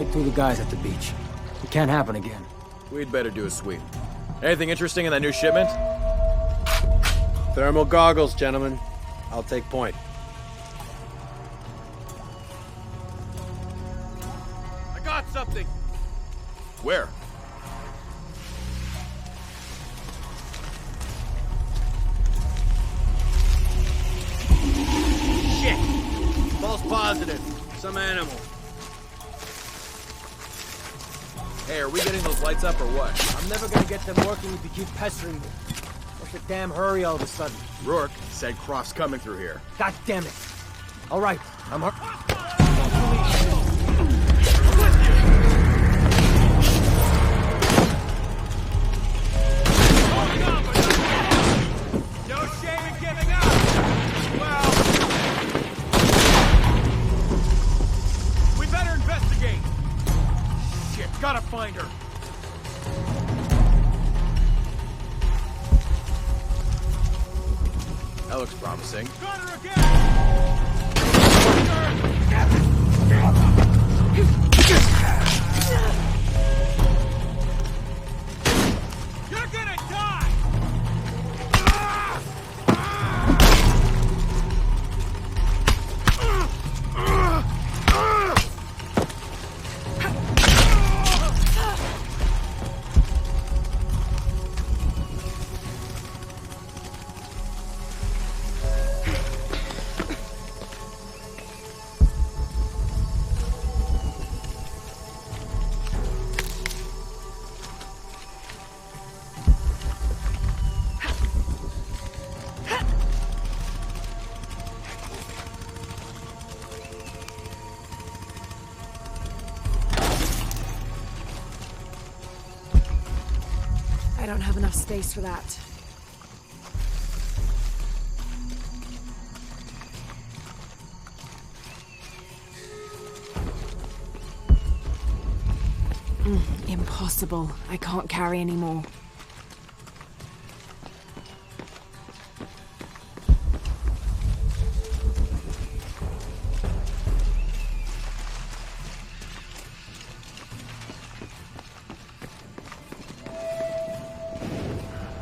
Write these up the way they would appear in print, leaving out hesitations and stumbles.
get to the guys at the beach. It can't happen again. We'd better do a sweep. Anything interesting in that new shipment? Thermal goggles, gentlemen. I'll take point. I got something! Where? Shit! False positive. Some animal. Hey, are we getting those lights up or what? I'm never gonna get them working if you keep pestering me. What's the damn hurry all of a sudden? Rourke said Croft's coming through here. God damn it. All right, I'm hurt. No shame in giving up! Well... we better investigate! Shit, gotta find her! That looks promising. Got her again! You're gonna die! I don't have enough space for that. Impossible. I can't carry anymore.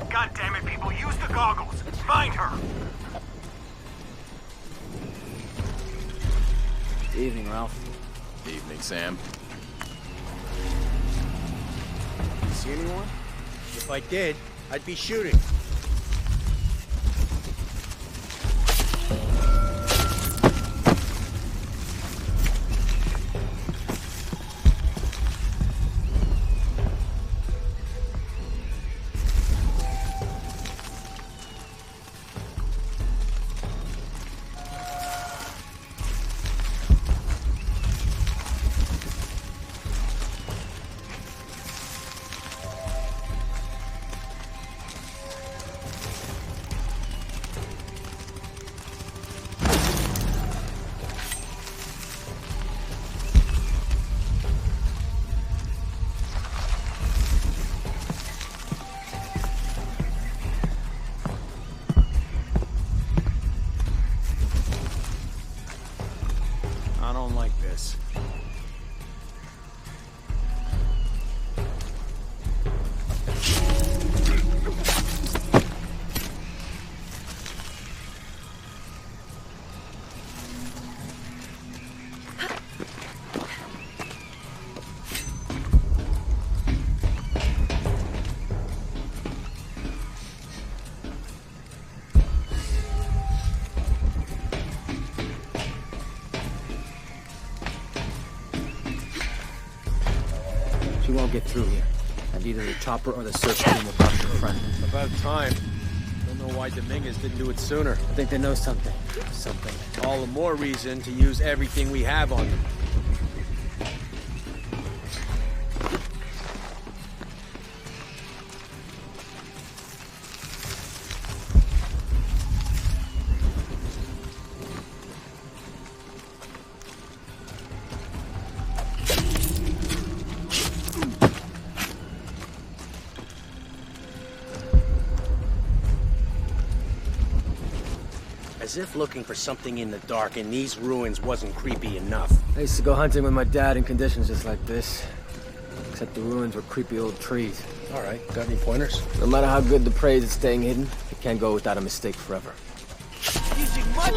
God damn it, people, use the goggles! Find her! Evening, Ralph. Evening, Sam. See anyone? If I did, I'd be shooting. I don't like this. She won't get through here. And either the chopper or the search team will find her friend. About time. Don't know why Dominguez didn't do it sooner. I think they know something. Something. All the more reason to use everything we have on them. As As if looking for something in the dark in these ruins wasn't creepy enough. I used to go hunting with my dad in conditions just like this. Except the ruins were creepy old trees. All right, got any pointers? No matter how good the prey is at staying hidden, it can't go without a mistake forever. Using mud?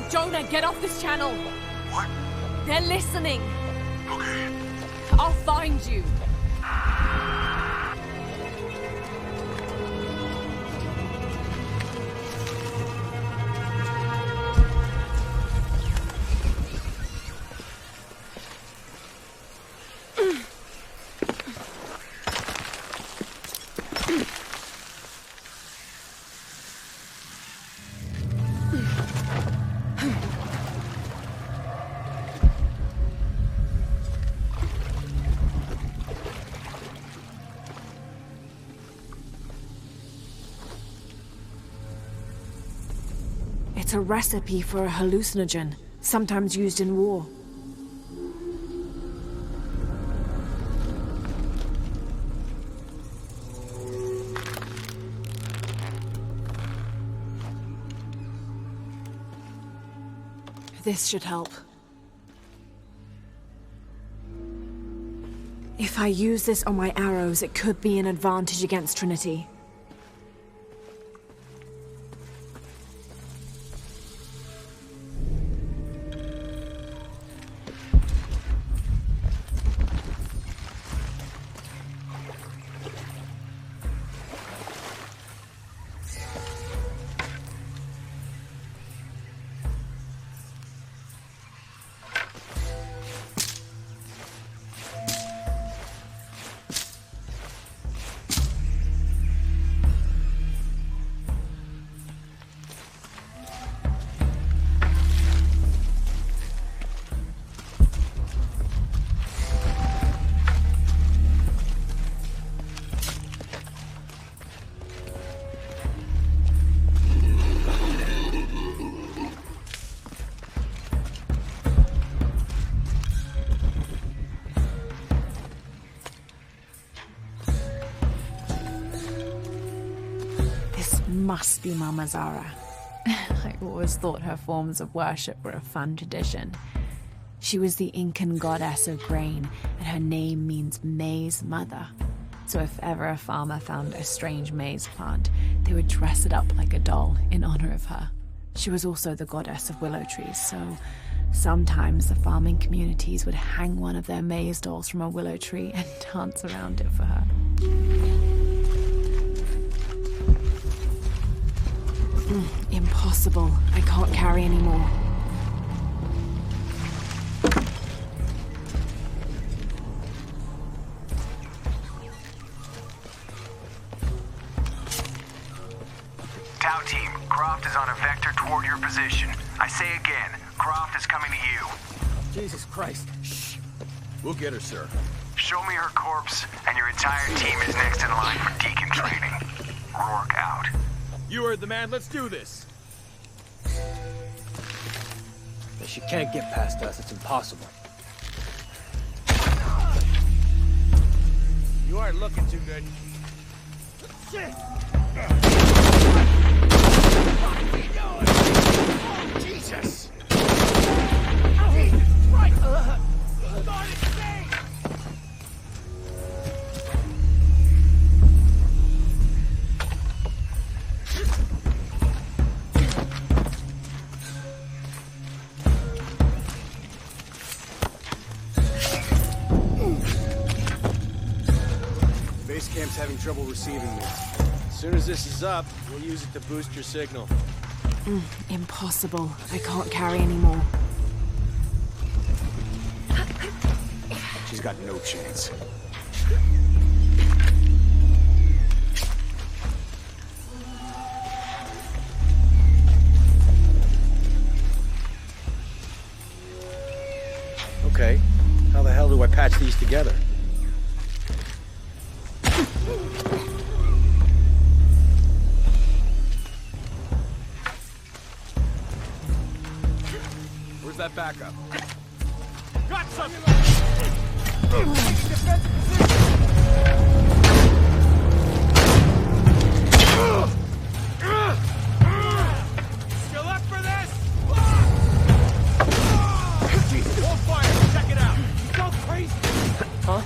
Jonah, get off this channel! What? They're listening! Okay. I'll find you! It's a recipe for a hallucinogen, sometimes used in war. This should help. If I use this on my arrows, it could be an advantage against Trinity. Must be Mama Zara. I always thought her forms of worship were a fun tradition. She was the Incan goddess of grain, and her name means maize mother. So if ever a farmer found a strange maize plant, they would dress it up like a doll in honor of her. She was also the goddess of willow trees, so sometimes the farming communities would hang one of their maize dolls from a willow tree and dance around it for her. Impossible. I can't carry anymore. Tau team, Croft is on a vector toward your position. I say again, Croft is coming to you. Jesus Christ. Shh. We'll get her, sir. Show me her corpse, and your entire team is next in line for Deacon training. Rourke out. You heard the man. Let's do this. She can't get past us. It's impossible. You aren't looking too good. Shit! Jesus! Right! God is safe! camp's having trouble receiving me. As soon as this is up, we'll use it to boost your signal. Impossible. I can't carry anymore. She's got no chance. Okay, how the hell do I patch these together? Where's that backup? Got something! Still up for this? Jesus, hold fire! Check it out! You go crazy! Huh?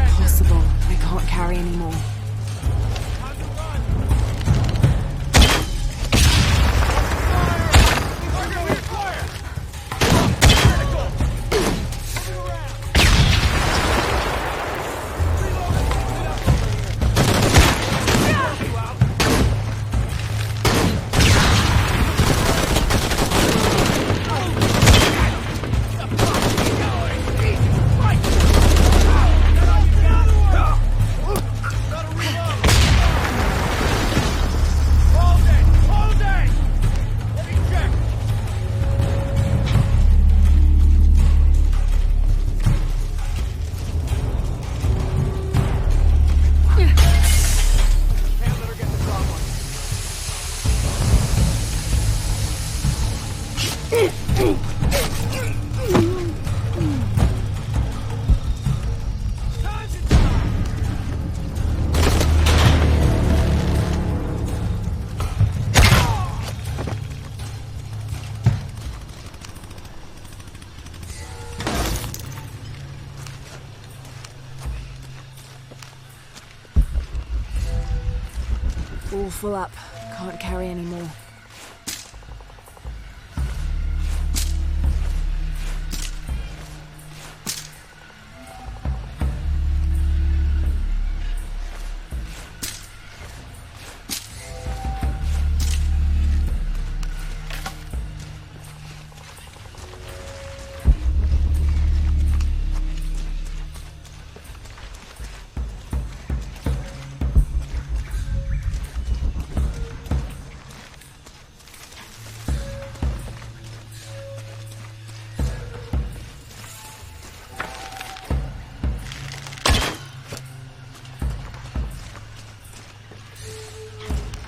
Impossible. I can't carry anymore. All full up. Can't carry anymore.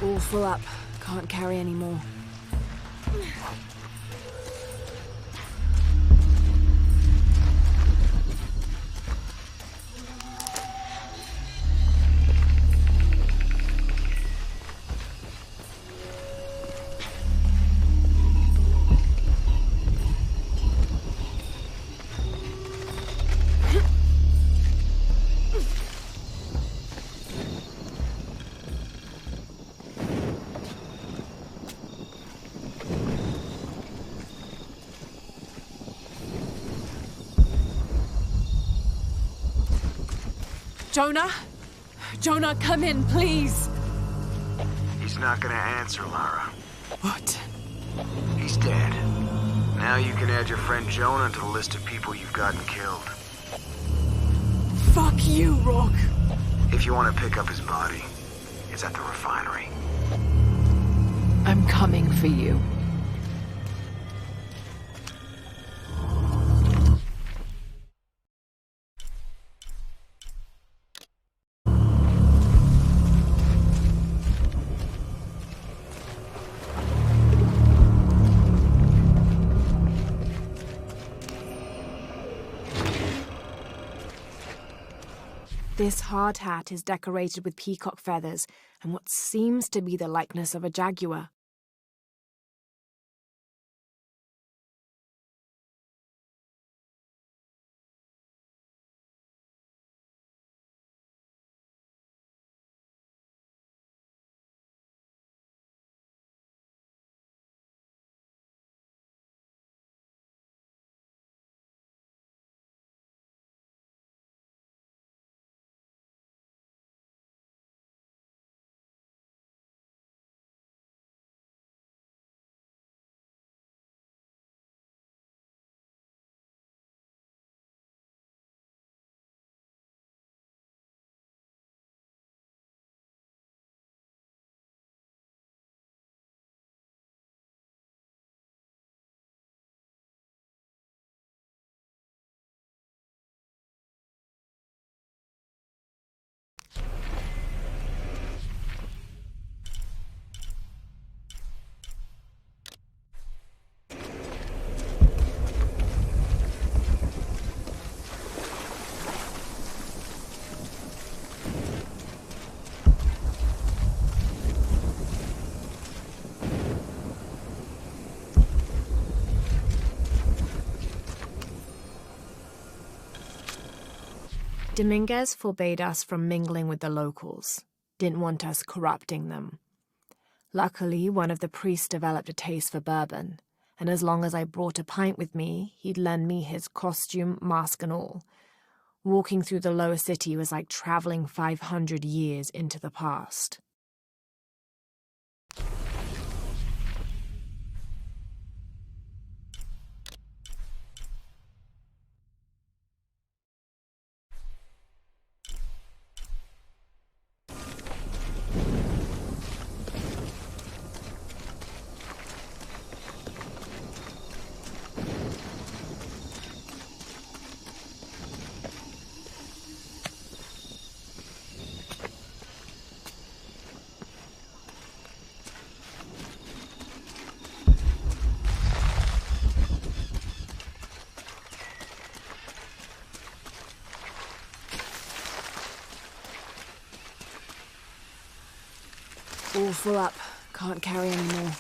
All full up. Can't carry anymore. Jonah? Jonah, come in, please! He's not gonna answer, Lara. What? He's dead. Now you can add your friend Jonah to the list of people you've gotten killed. Fuck you, Rock! If you want to pick up his body, it's at the refinery. I'm coming for you. This hard hat is decorated with peacock feathers and what seems to be the likeness of a jaguar. Dominguez forbade us from mingling with the locals, didn't want us corrupting them. Luckily, one of the priests developed a taste for bourbon, and as long as I brought a pint with me, he'd lend me his costume, mask and all. Walking through the lower city was like traveling 500 years into the past. All full up. Can't carry any more.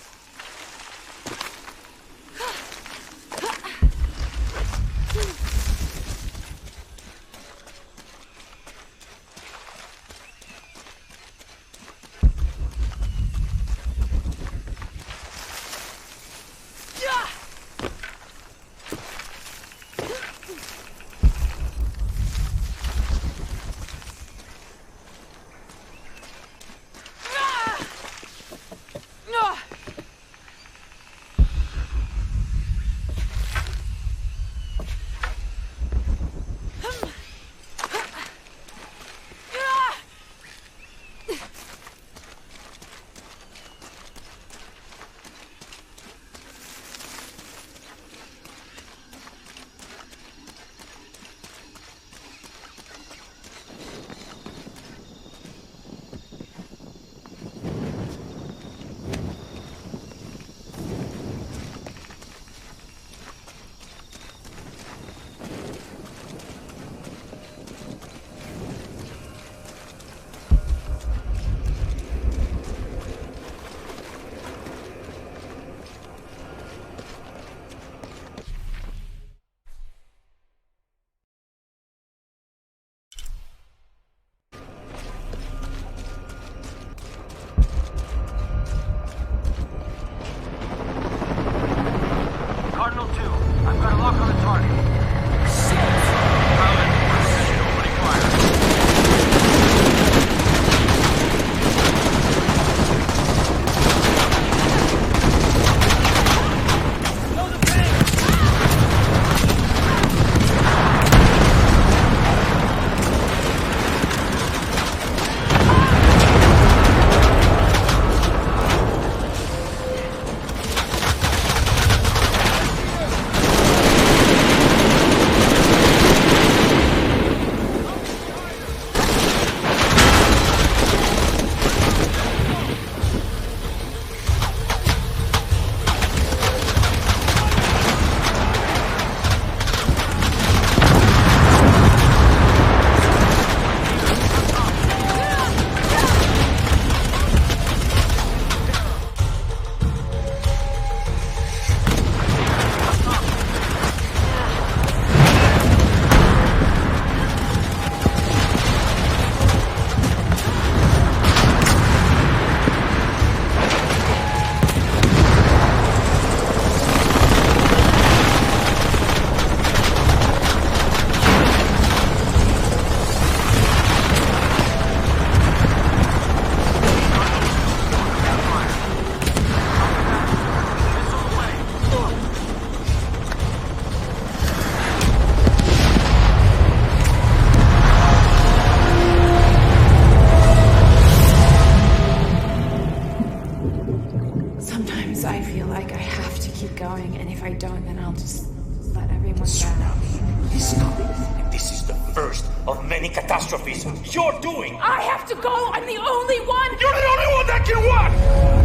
Catastrophes you're doing! I have to go! I'm the only one! You're the only one that can what?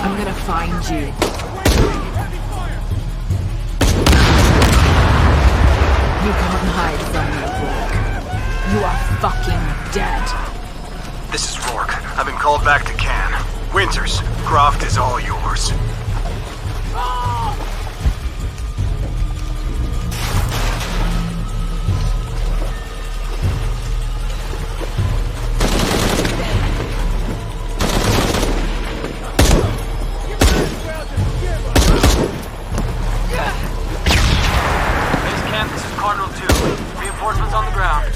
I'm gonna find you. You can't hide from me, Rourke. You are fucking dead. This is Rourke. I've been called back to Cannes. Winters, Croft is all yours. Base camp, this is Cardinal 2. Reinforcements on the ground.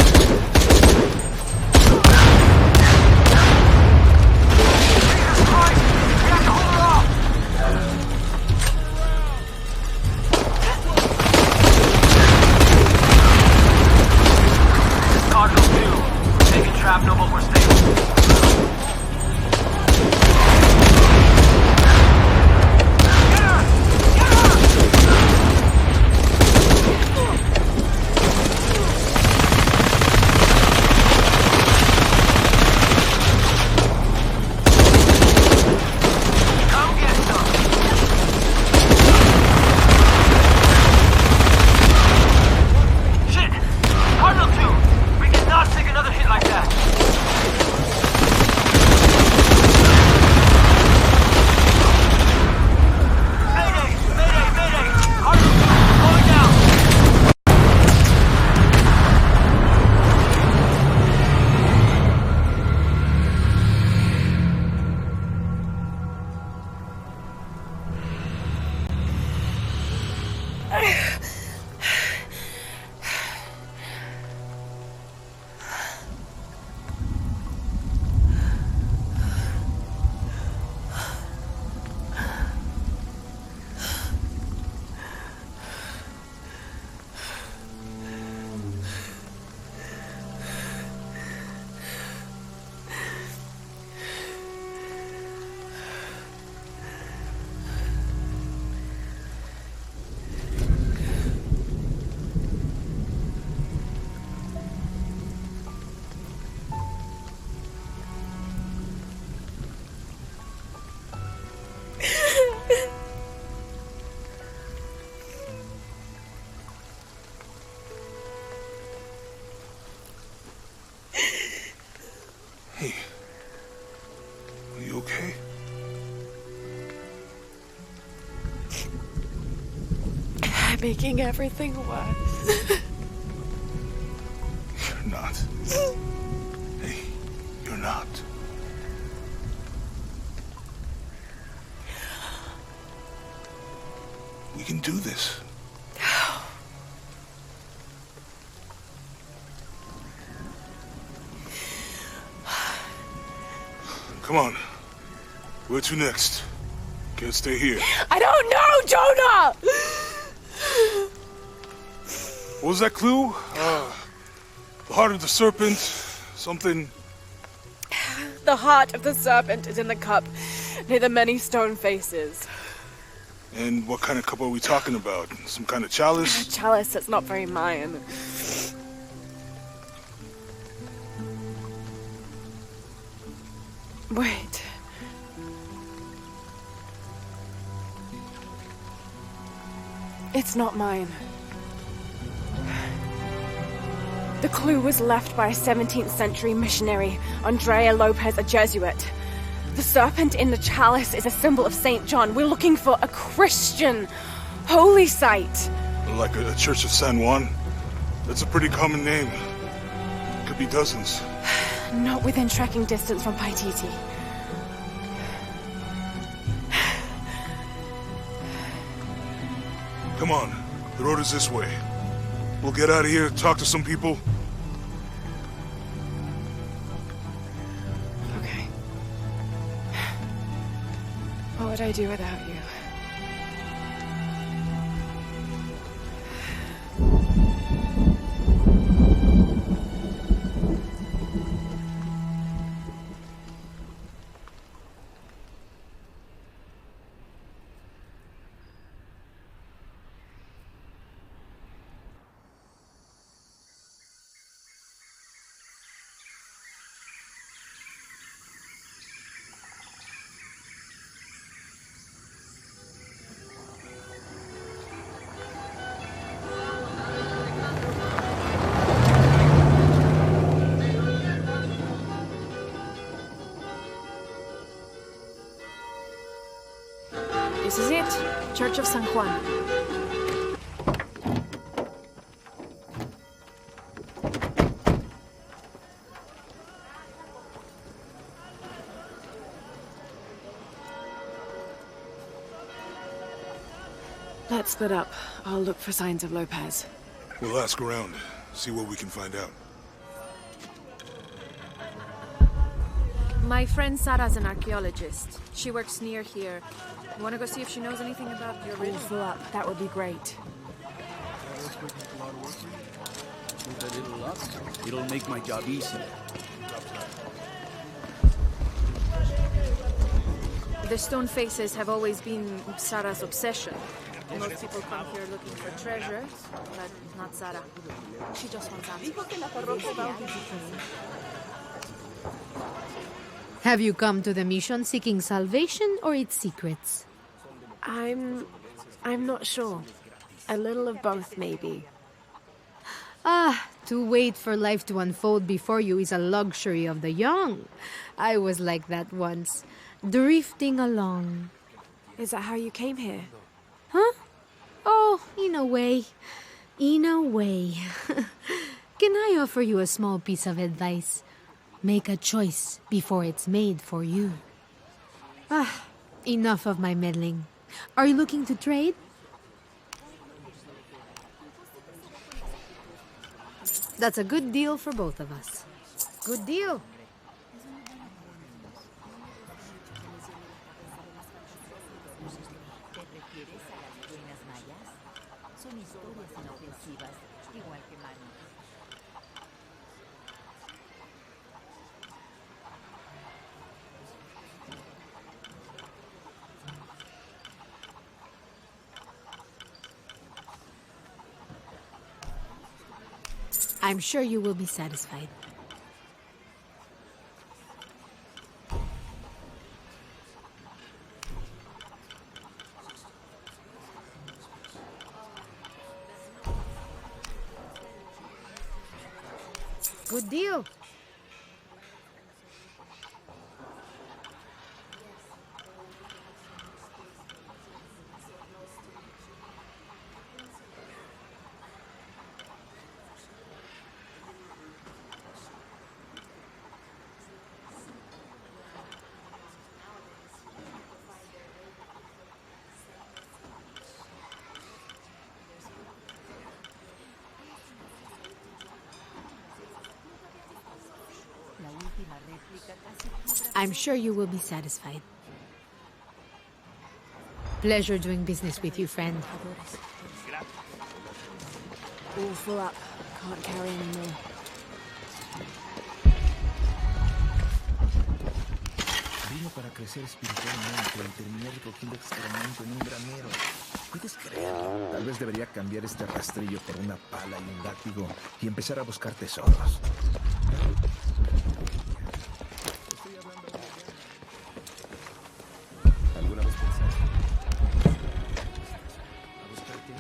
Hey, are you okay? I'm making everything worse. You're not. Hey, you're not. We can do this. Come on. Where to next? Can't stay here. I don't know, Jonah! What was that clue? The heart of the serpent, something... The heart of the serpent is in the cup, near the many stone faces. And what kind of cup are we talking about? Some kind of chalice? A chalice that's not very Mayan. Wait. It's not mine. The clue was left by a 17th century missionary, Andrea Lopez, a Jesuit. The serpent in the chalice is a symbol of St. John. We're looking for a Christian holy site. Like a Church of San Juan? That's a pretty common name. Could be dozens. Not within trekking distance from Paititi. Come on, the road is this way. We'll get out of here, talk to some people. Okay. What would I do without you? This is it. Church of San Juan. Let's split up. I'll look for signs of Lopez. We'll ask around, see what we can find out. My friend Sarah's an archaeologist. She works near here. You want to go see if she knows anything about the original? Fill up. That would be great. With a little luck, it'll make my job easier. The stone faces have always been Sarah's obsession. Most people come here looking for treasures, but not Sarah. She just wants answers. Have you come to the mission seeking salvation or its secrets? I'm not sure. A little of both, maybe. Ah, to wait for life to unfold before you is a luxury of the young. I was like that once, drifting along. Is that how you came here? Huh? Oh, in a way. In a way. Can I offer you a small piece of advice? Make a choice before it's made for you. Ah, enough of my meddling. Are you looking to trade? That's a good deal for both of us. Good deal. I'm sure you will be satisfied. Good deal. I'm sure you will be satisfied. Pleasure doing business with you, friend. All full up. Can't carry anymore. Vino para crecer espiritualmente y terminé recogiendo excremento en un granero. ¿Puedes creerlo? Tal vez debería cambiar este rastrillo por una pala y un látigo y empezar a buscar tesoros. ¿Alguna vez pensaste a buscarte?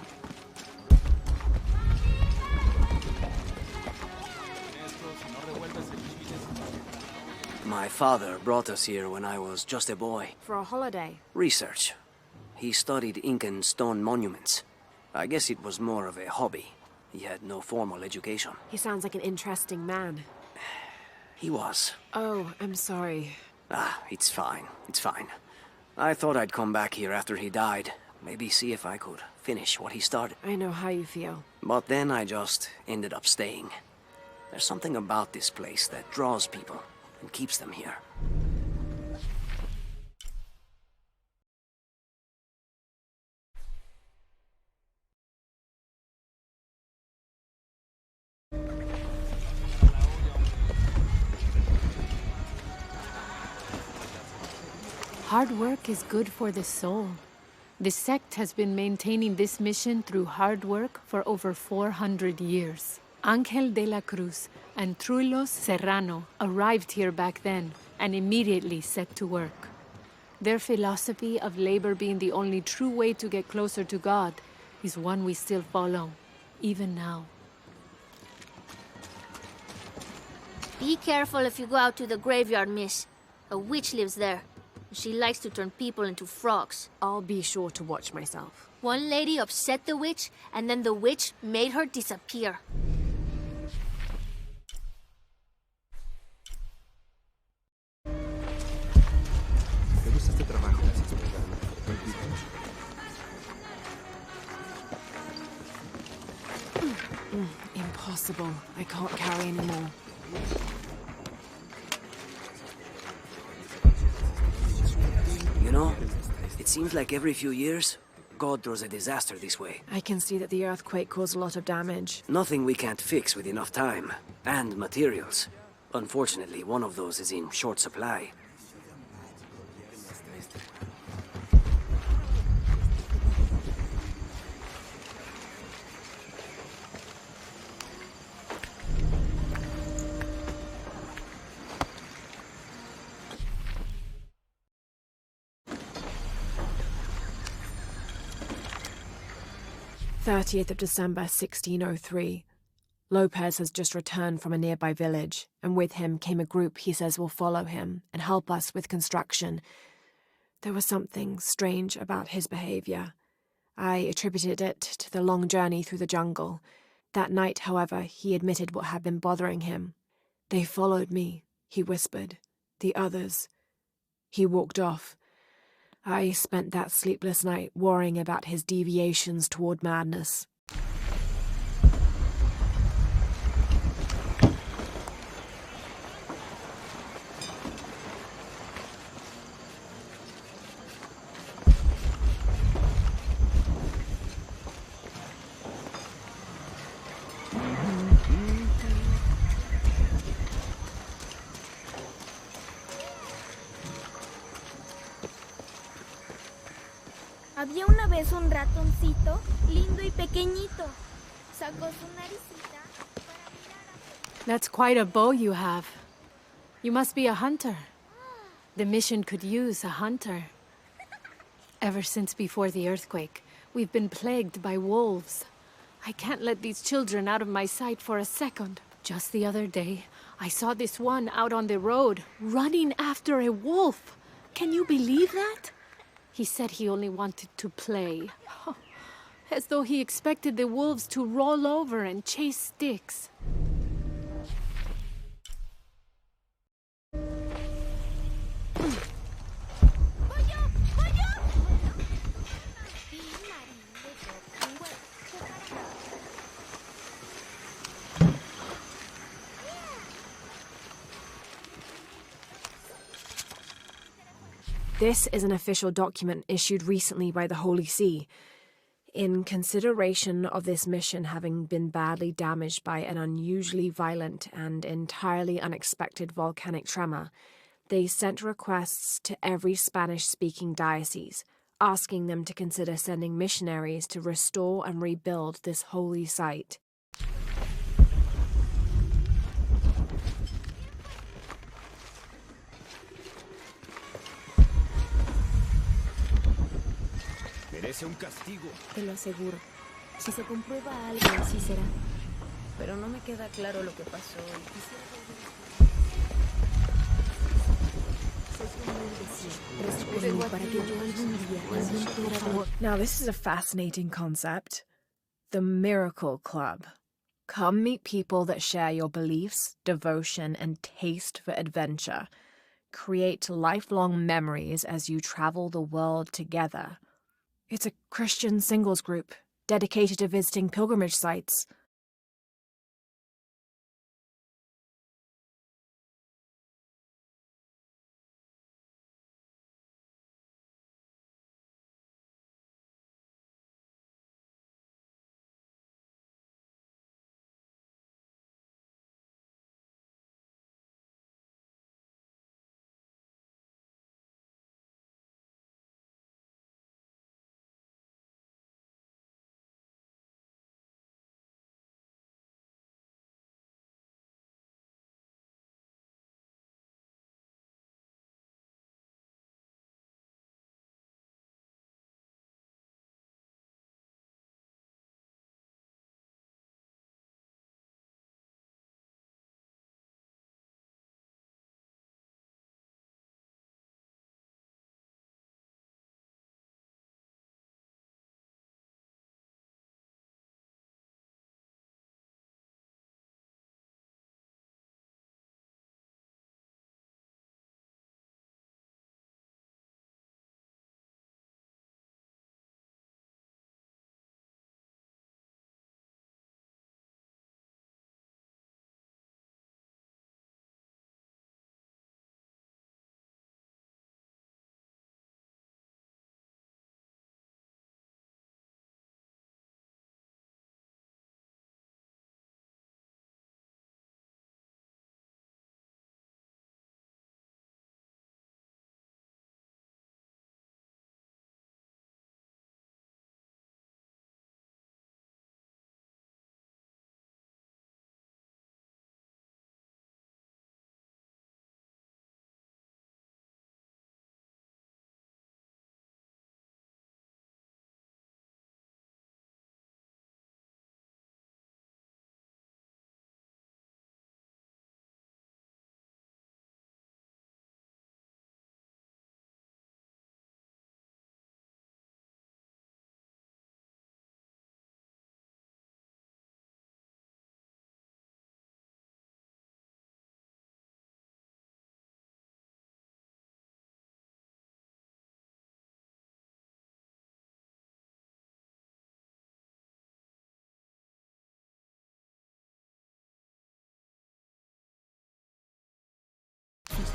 My father brought us here when I was just a boy. For a holiday? Research. He studied Incan stone monuments. I guess it was more of a hobby. He had no formal education. He sounds like an interesting man. He was. Oh, I'm sorry. Ah, it's fine. It's fine. I thought I'd come back here after he died. Maybe see if I could finish what he started. I know how you feel. But then I just ended up staying. There's something about this place that draws people and keeps them here. Hard work is good for the soul. The sect has been maintaining this mission through hard work for over 400 years. Ángel de la Cruz and Truilos Serrano arrived here back then and immediately set to work. Their philosophy of labor being the only true way to get closer to God is one we still follow, even now. Be careful if you go out to the graveyard, miss. A witch lives there. She likes to turn people into frogs. I'll be sure to watch myself. One lady upset the witch, and then the witch made her disappear. ¿Te gusta este trabajo? Impossible. I can't carry anymore. You know, it seems like every few years, God throws a disaster this way. I can see that the earthquake caused a lot of damage. Nothing we can't fix with enough time. And materials. Unfortunately, one of those is in short supply. December 1603. Lopez has just returned from a nearby village, and with him came a group he says will follow him and help us with construction. There was something strange about his behavior. I attributed it to the long journey through the jungle. That night, however, he admitted what had been bothering him. "They followed me," he whispered. "The others." He walked off. I spent that sleepless night worrying about his deviations toward madness. Había una vez un ratoncito, lindo y pequeñito. Sacó su naricita para mirar a... That's quite a bow you have. You must be a hunter. The mission could use a hunter. Ever since before the earthquake, we've been plagued by wolves. I can't let these children out of my sight for a second. Just the other day, I saw this one out on the road, running after a wolf. Can you believe that? He said he only wanted to play. As though he expected the wolves to roll over and chase sticks. This is an official document issued recently by the Holy See. In consideration of this mission having been badly damaged by an unusually violent and entirely unexpected volcanic tremor, they sent requests to every Spanish-speaking diocese, asking them to consider sending missionaries to restore and rebuild this holy site. Merece un castigo. Te lo aseguro. Si se comprueba algo, así será. Pero no me queda claro lo que pasó. Now this is a fascinating concept. The Miracle Club. Come meet people that share your beliefs, devotion, and taste for adventure. Create lifelong memories as you travel the world together. It's a Christian singles group dedicated to visiting pilgrimage sites.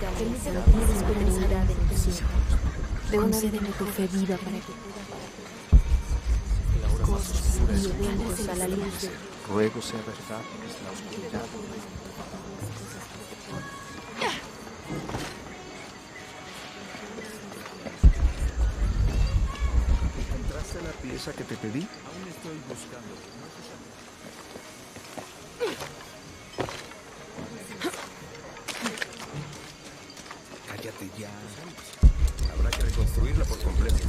Permíteme tener esperanza de tus hijos. Concédeme tu fe viva para que cosas y eventos a la luz de... Ruego sea verdad que la oscuridad. ¿Encontraste la pieza que te pedí? Aún estoy buscando. Cállate ya. Habrá que reconstruirla por completo.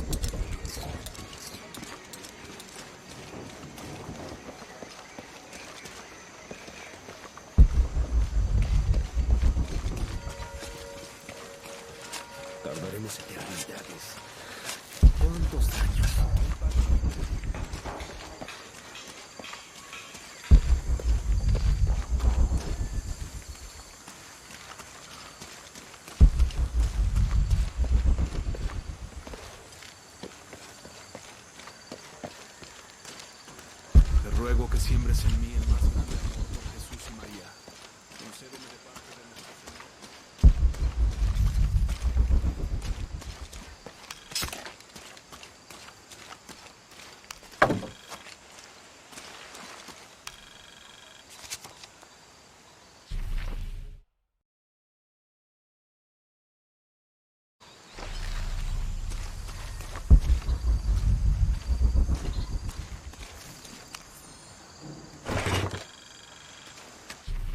Tardaremos eternidades. ¿Cuántos años? Te ruego que siembres en mí el más grande amor por Jesús y María. Concédeme de parte de nuestro Señor.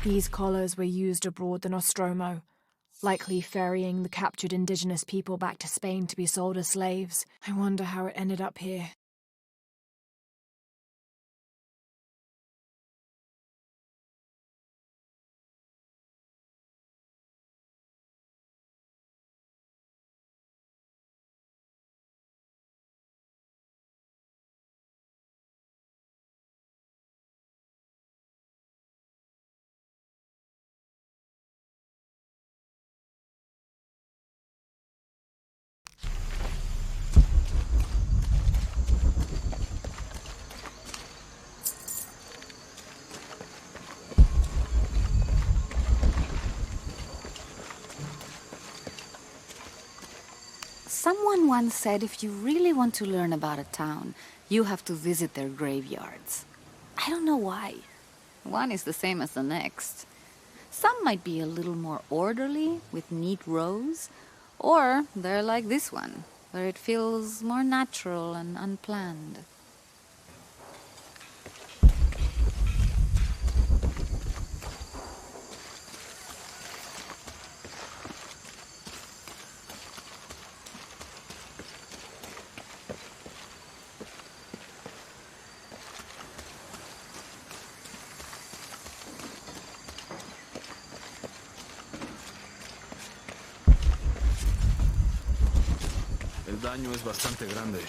These collars were used abroad the Nostromo, likely ferrying the captured indigenous people back to Spain to be sold as slaves. I wonder how it ended up here. Someone once said if you really want to learn about a town, you have to visit their graveyards. I don't know why. One is the same as the next. Some might be a little more orderly, with neat rows, or they're like this one, where it feels more natural and unplanned. El daño es bastante grande.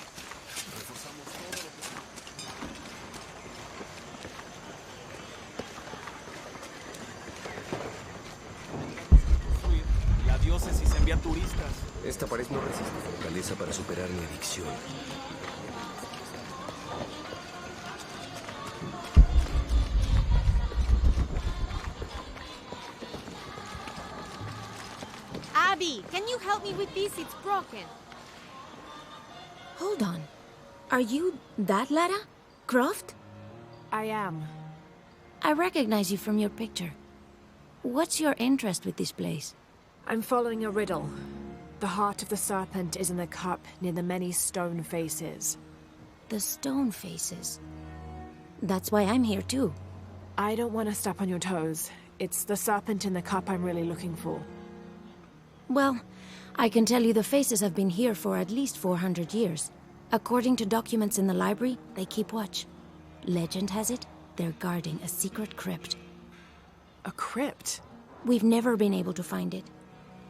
La diócesis envía turistas. Esta pared no resiste fortaleza para superar mi adicción. Abby, can you help me with this? It's broken. Hold on. Are you that Lara? Croft? I am. I recognize you from your picture. What's your interest with this place? I'm following a riddle. The heart of the serpent is in the cup near the many stone faces. The stone faces? That's why I'm here too. I don't want to step on your toes. It's the serpent in the cup I'm really looking for. Well, I can tell you the faces have been here for at least 400 years. According to documents in the library, they keep watch. Legend has it, they're guarding a secret crypt. A crypt? We've never been able to find it.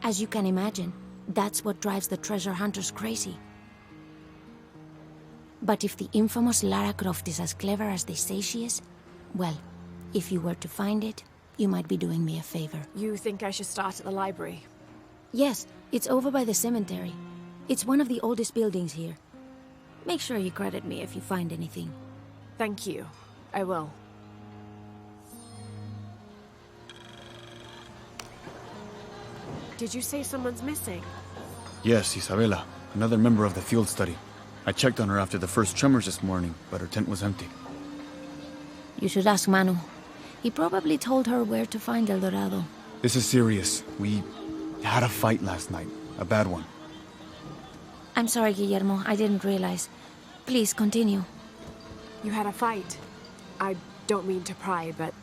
As you can imagine, that's what drives the treasure hunters crazy. But if the infamous Lara Croft is as clever as they say she is, well, if you were to find it, you might be doing me a favor. You think I should start at the library? Yes, it's over by the cemetery. It's one of the oldest buildings here. Make sure you credit me if you find anything. Thank you. I will. Did you say someone's missing? Yes, Isabela, another member of the field study. I checked on her after the first tremors this morning, but her tent was empty. You should ask Manu. He probably told her where to find El Dorado. This is serious. We had a fight last night. A bad one. I'm sorry, Guillermo. I didn't realize. Please, continue. You had a fight. I don't mean to pry, but...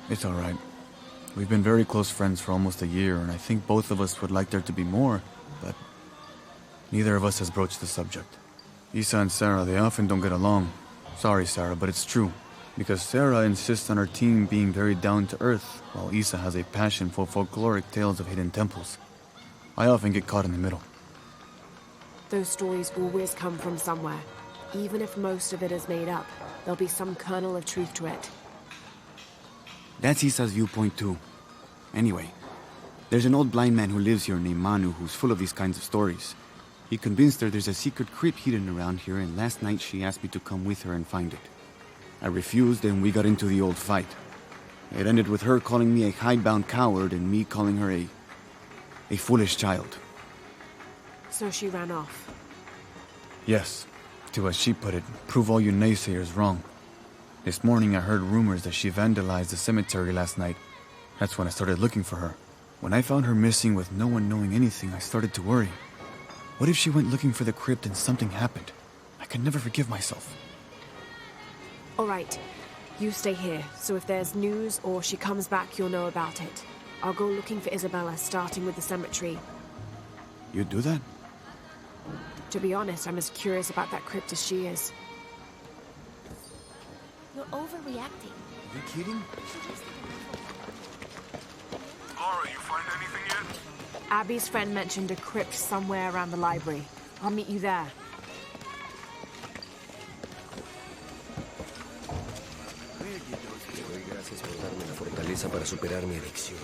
It's all right. We've been very close friends for almost a year, and I think both of us would like there to be more, but neither of us has broached the subject. Isa and Sarah, they often don't get along. Sorry, Sarah, but it's true. Because Sarah insists on her team being very down-to-earth, while Isa has a passion for folkloric tales of hidden temples. I often get caught in the middle. Those stories always come from somewhere. Even if most of it is made up, there'll be some kernel of truth to it. That's Isa's viewpoint too. Anyway, there's an old blind man who lives here named Manu who's full of these kinds of stories. He convinced her there's a secret crypt hidden around here, and last night she asked me to come with her and find it. I refused, and we got into the old fight. It ended with her calling me a hidebound coward and me calling her a foolish child. So she ran off. Yes, to as she put it, prove all you naysayers wrong. This morning I heard rumors that she vandalized the cemetery last night. That's when I started looking for her. When I found her missing with no one knowing anything, I started to worry. What if she went looking for the crypt and something happened? I could never forgive myself. All right, you stay here, so if there's news or she comes back, you'll know about it. I'll go looking for Isabela, starting with the cemetery. You do that? To be honest, I'm as curious about that crypt as she is. You're overreacting. Are you kidding? Laura, you find anything yet? Abby's friend mentioned a crypt somewhere around the library. I'll meet you there. Te doy gracias por darme la fortaleza para superar mi adicción.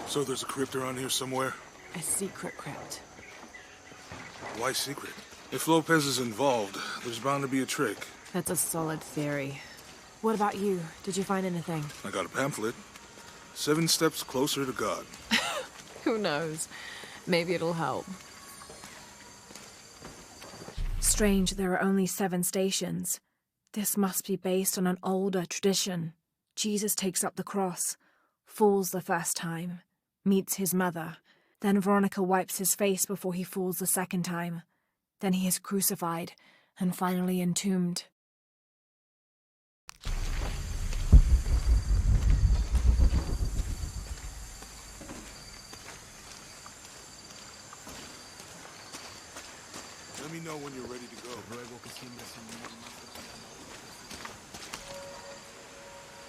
So there's a crypt around here somewhere? A secret crypt. Why secret? If Lopez is involved, there's bound to be a trick. That's a solid theory. What about you? Did you find anything? I got a pamphlet. 7 Steps Closer to God. Who knows? Maybe it'll help. Strange, there are only 7 stations. This must be based on an older tradition. Jesus takes up the cross, falls the first time, meets his mother. Then Veronica wipes his face before he falls the second time. Then he is crucified, and finally entombed. Let me know when you're ready to go.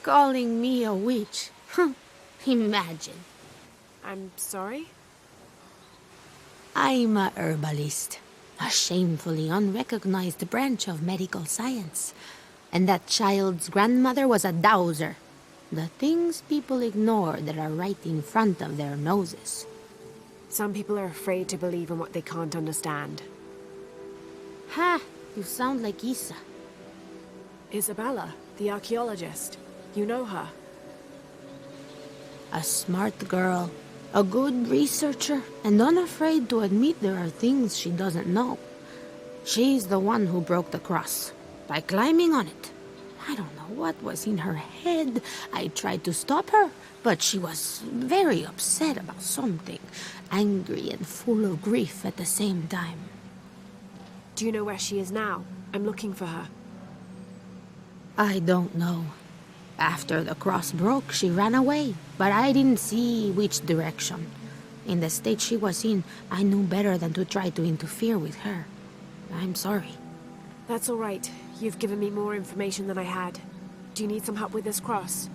Calling me a witch? Imagine. I'm sorry? I'm a herbalist, a shamefully unrecognized branch of medical science. And that child's grandmother was a dowser. The things people ignore that are right in front of their noses. Some people are afraid to believe in what they can't understand. Ha! You sound like Isa. Isabela, the archaeologist. You know her. A smart girl, a good researcher, and unafraid to admit there are things she doesn't know. She's the one who broke the cross, by climbing on it. I don't know what was in her head. I tried to stop her, but she was very upset about something, angry and full of grief at the same time. Do you know where she is now? I'm looking for her. I don't know. After the cross broke, she ran away, but I didn't see which direction. In the state she was in, I knew better than to try to interfere with her. I'm sorry. That's all right. You've given me more information than I had. Do you need some help with this cross?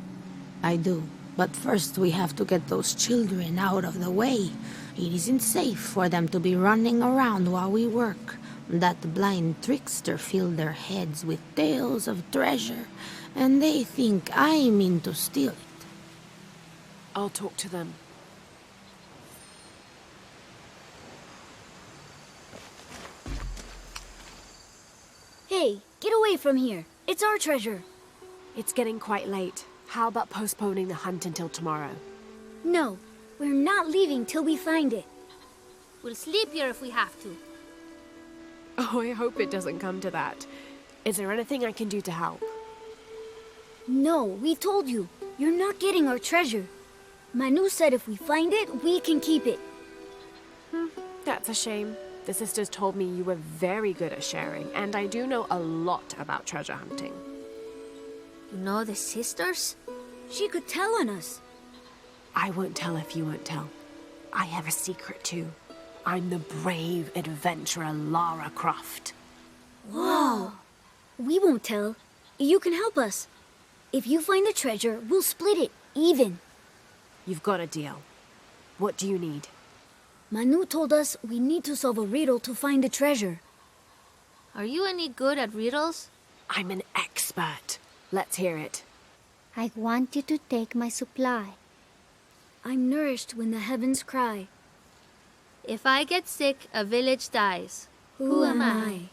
I do, but first we have to get those children out of the way. It isn't safe for them to be running around while we work. That blind trickster filled their heads with tales of treasure, and they think I mean to steal it. I'll talk to them. Hey, get away from here. It's our treasure. It's getting quite late. How about postponing the hunt until tomorrow? No, we're not leaving till we find it. We'll sleep here if we have to. Oh, I hope it doesn't come to that. Is there anything I can do to help? No, we told you. You're not getting our treasure. Manu said if we find it, we can keep it. That's a shame. The sisters told me you were very good at sharing, and I do know a lot about treasure hunting. You know the sisters? She could tell on us. I won't tell if you won't tell. I have a secret too. I'm the brave adventurer Lara Croft. Whoa! We won't tell. You can help us. If you find the treasure, we'll split it, even. You've got a deal. What do you need? Manu told us we need to solve a riddle to find the treasure. Are you any good at riddles? I'm an expert. Let's hear it. I want you to take my supply. I'm nourished when the heavens cry. If I get sick, a village dies. Who am I?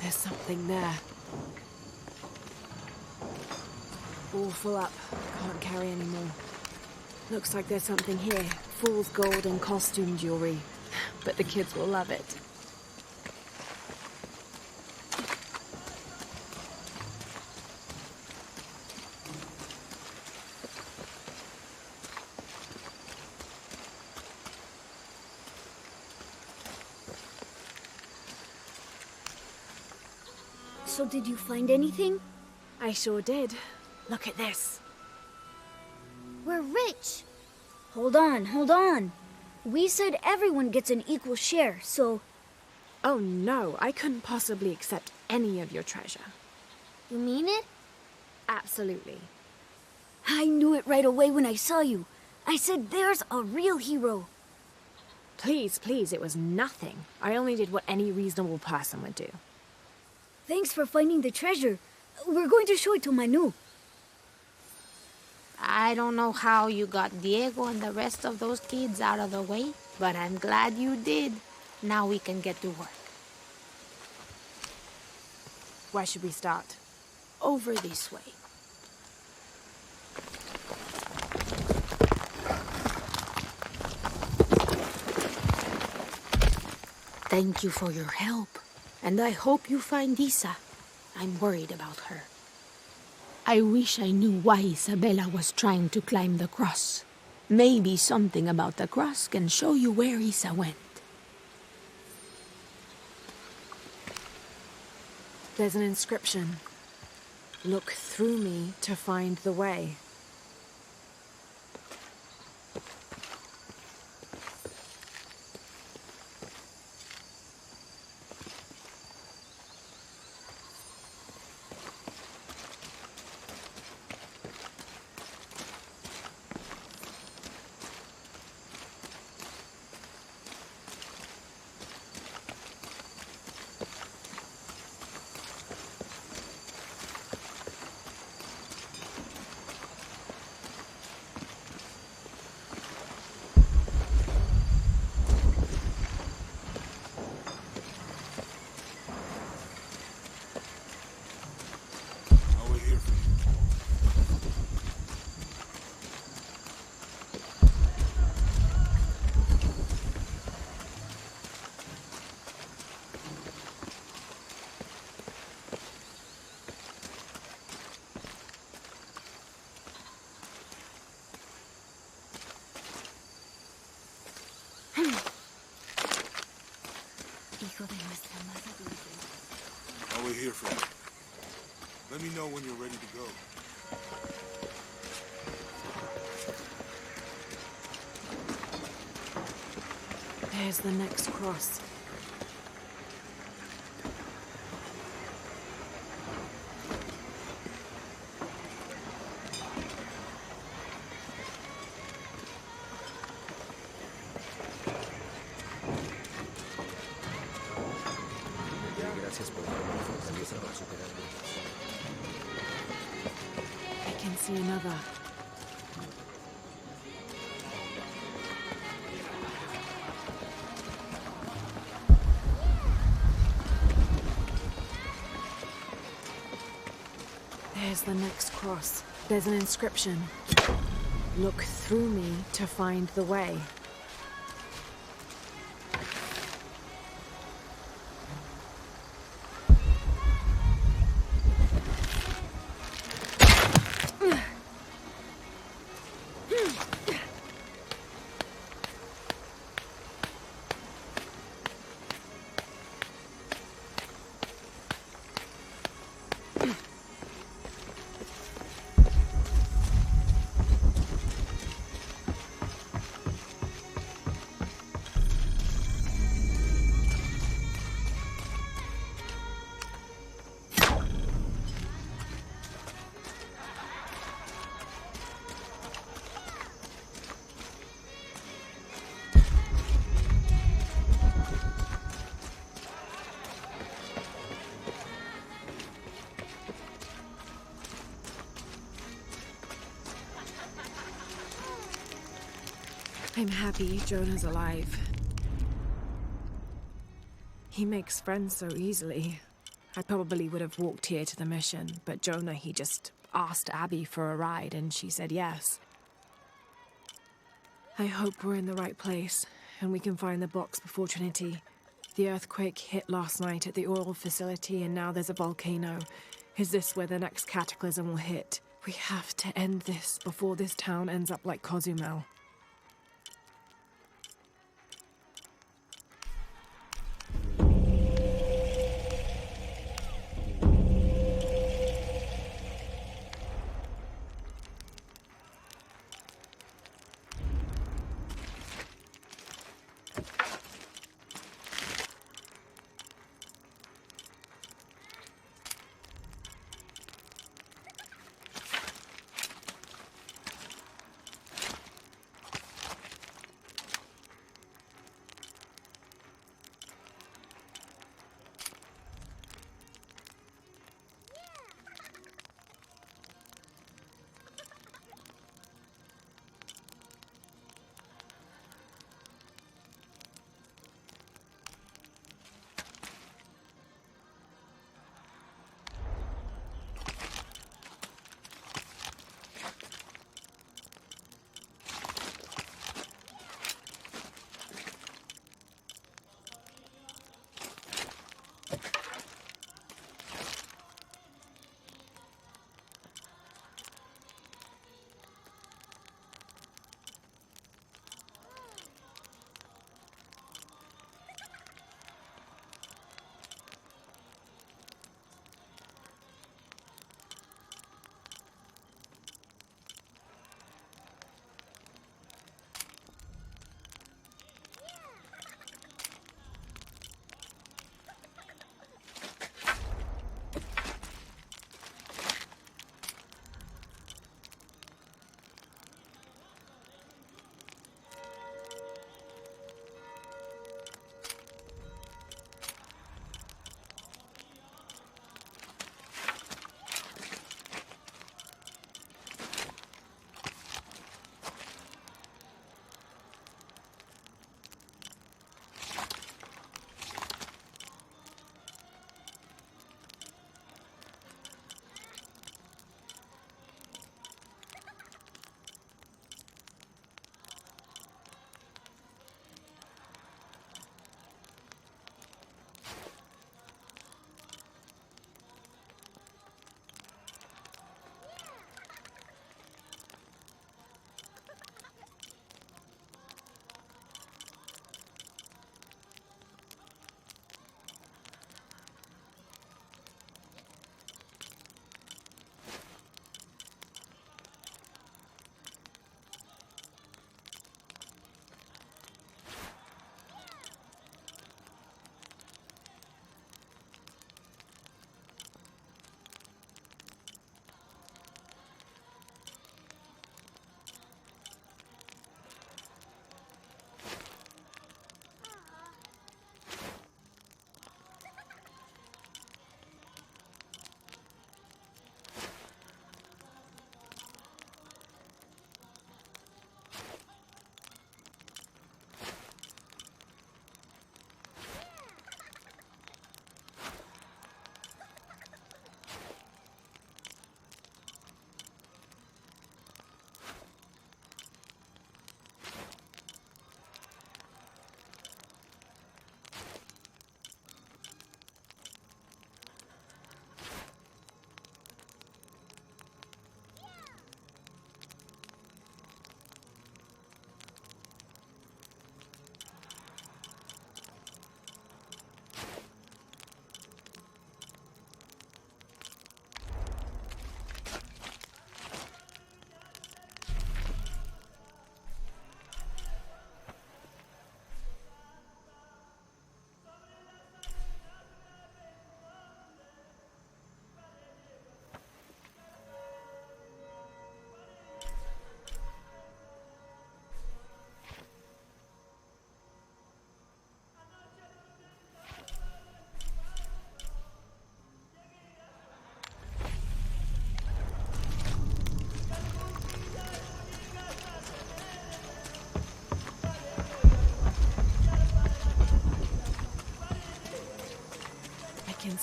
There's something there. All full up. Can't carry any more. Looks like there's something here. Fool's gold and costume jewelry. But the kids will love it. So did you find anything? I sure did. Look at this. We're rich. Hold on, hold on. We said everyone gets an equal share, so... Oh no, I couldn't possibly accept any of your treasure. You mean it? Absolutely. I knew it right away when I saw you. I said there's a real hero. Please, please, it was nothing. I only did what any reasonable person would do. Thanks for finding the treasure. We're going to show it to Manu. I don't know how you got Diego and the rest of those kids out of the way, but I'm glad you did. Now we can get to work. Where should we start? Over this way. Thank you for your help, and I hope you find Isa. I'm worried about her. I wish I knew why Isabella was trying to climb the cross. Maybe something about the cross can show you where Isa went. There's an inscription. Look through me to find the way. I'll wait here for you. Let me know when you're ready to go. There's the next cross. Gracias por darme la fortaleza para superar. see another. There's the next cross. There's an inscription. Look through me to find the way. I'm happy Jonah's alive. He makes friends so easily. I probably would have walked here to the mission, but Jonah, he just asked Abby for a ride and she said yes. I hope we're in the right place and we can find the box before Trinity. The earthquake hit last night at the oil facility and now there's a volcano. Is this where the next cataclysm will hit? We have to end this before this town ends up like Cozumel.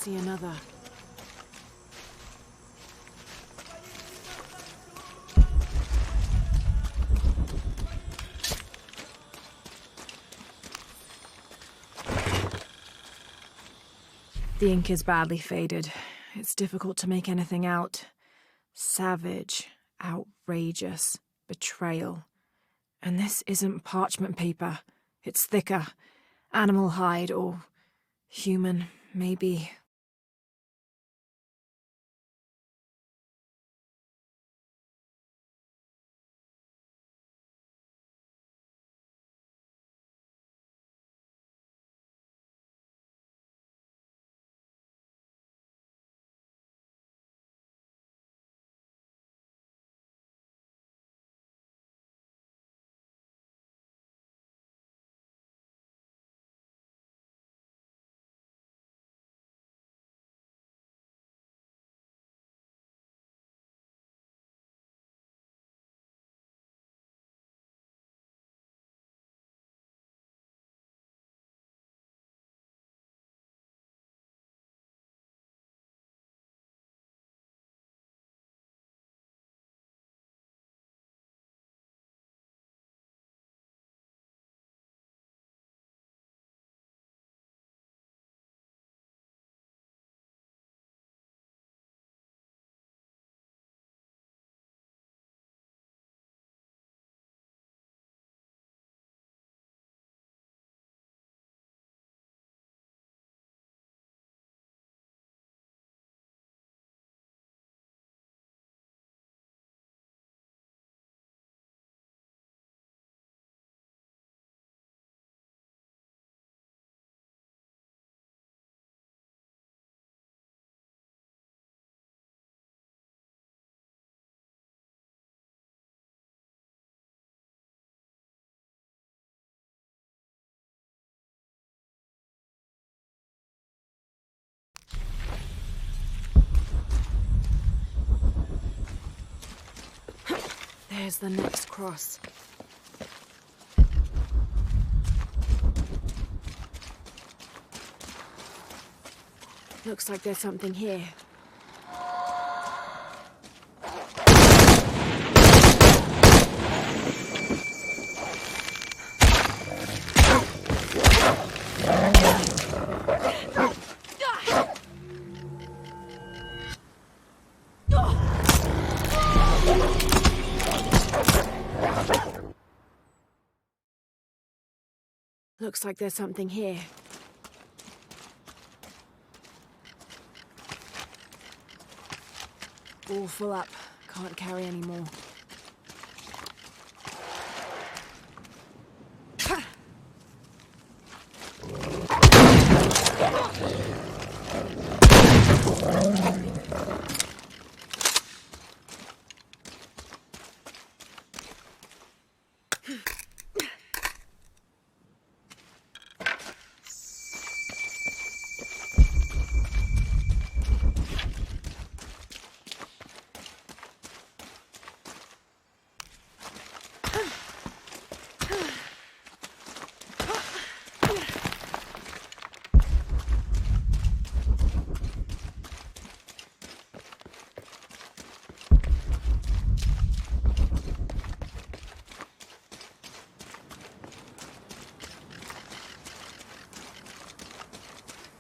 see another. The ink is badly faded. It's difficult to make anything out. Savage, outrageous, betrayal. And this isn't parchment paper. It's thicker. Animal hide, or human, maybe. There's the next cross. Looks like there's something here. Looks like there's something here. All full up. Can't carry any more.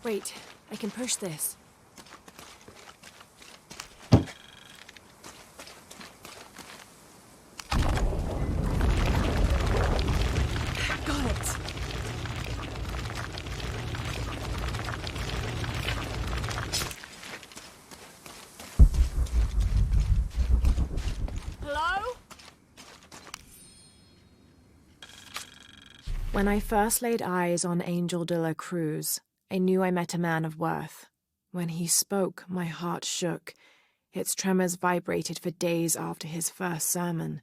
Wait, I can push this. Got it! Hello? When I first laid eyes on Angel de la Cruz, I knew I met a man of worth. When he spoke, my heart shook. Its tremors vibrated for days after his first sermon.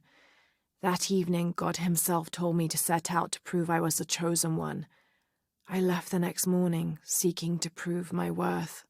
That evening, God himself told me to set out to prove I was the chosen one. I left the next morning, seeking to prove my worth.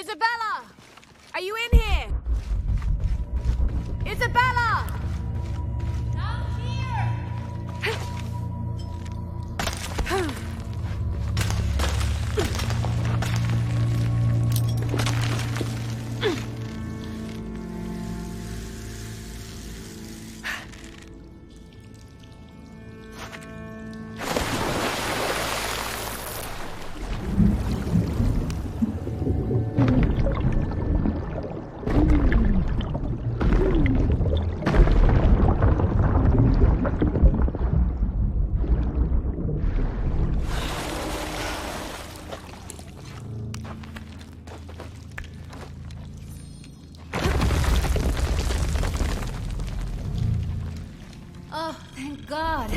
Isabella! Are you in here? Isabella! Down here! Oh, thank God.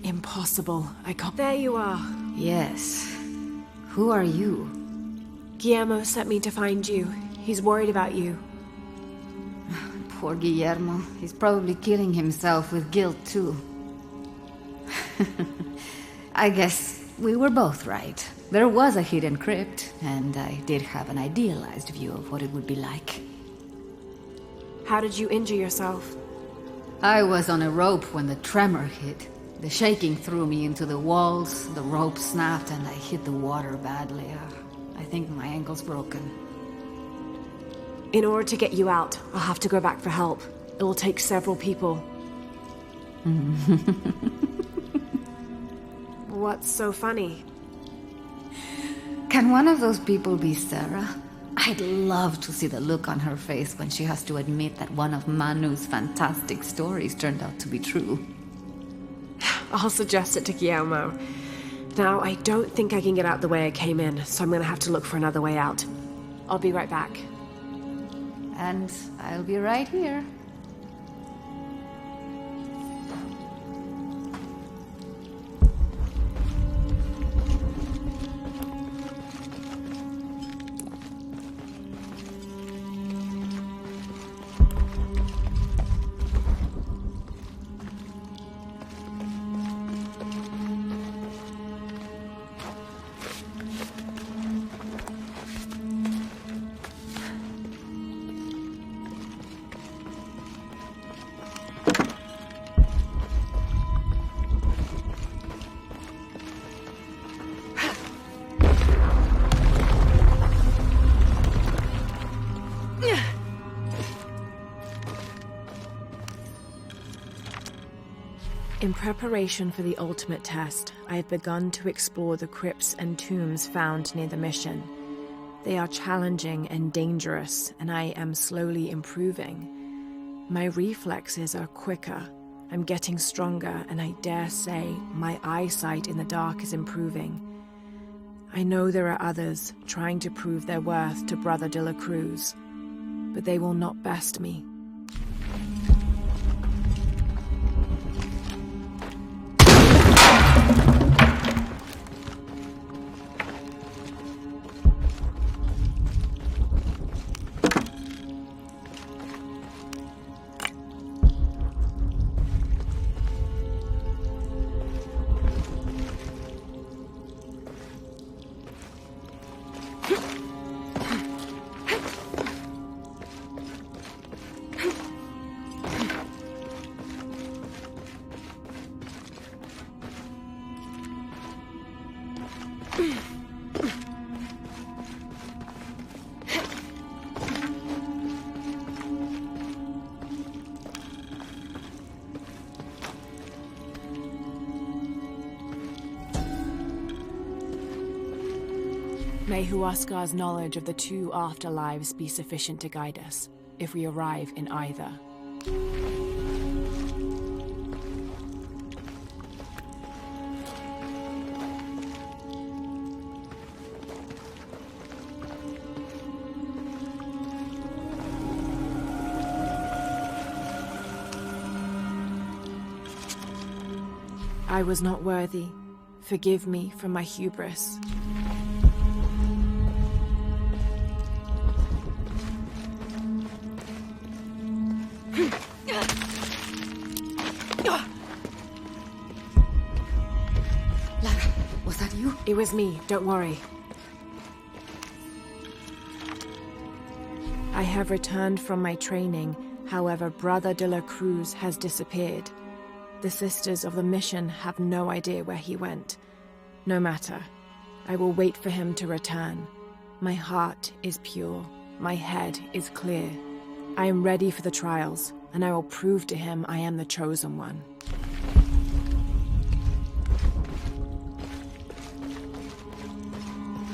Impossible. I can't. There you are. Yes. Who are you? Guillermo sent me to find you. He's worried about you. Poor Guillermo. He's probably killing himself with guilt, too. I guess we were both right. There was a hidden crypt, and I did have an idealized view of what it would be like. How did you injure yourself? I was on a rope when the tremor hit. The shaking threw me into the walls, the rope snapped, and I hit the water badly. I think my ankle's broken. In order to get you out, I'll have to go back for help. It will take several people. What's so funny? Can one of those people be Sarah? I'd love to see the look on her face when she has to admit that one of Manu's fantastic stories turned out to be true. I'll suggest it to Guillermo. Now, I don't think I can get out the way I came in, so I'm gonna have to look for another way out. I'll be right back. And I'll be right here. In preparation for the ultimate test, I have begun to explore the crypts and tombs found near the mission. They are challenging and dangerous, and I am slowly improving. My reflexes are quicker, I'm getting stronger, and I dare say my eyesight in the dark is improving. I know there are others trying to prove their worth to Brother de la Cruz, but they will not best me. May Huascar's knowledge of the two afterlives be sufficient to guide us, if we arrive in either. I was not worthy. Forgive me for my hubris. with me, don't worry. I have returned from my training, however, Brother de la Cruz has disappeared. The Sisters of the Mission have no idea where he went. No matter. I will wait for him to return. My heart is pure. My head is clear. I am ready for the trials, and I will prove to him I am the chosen one.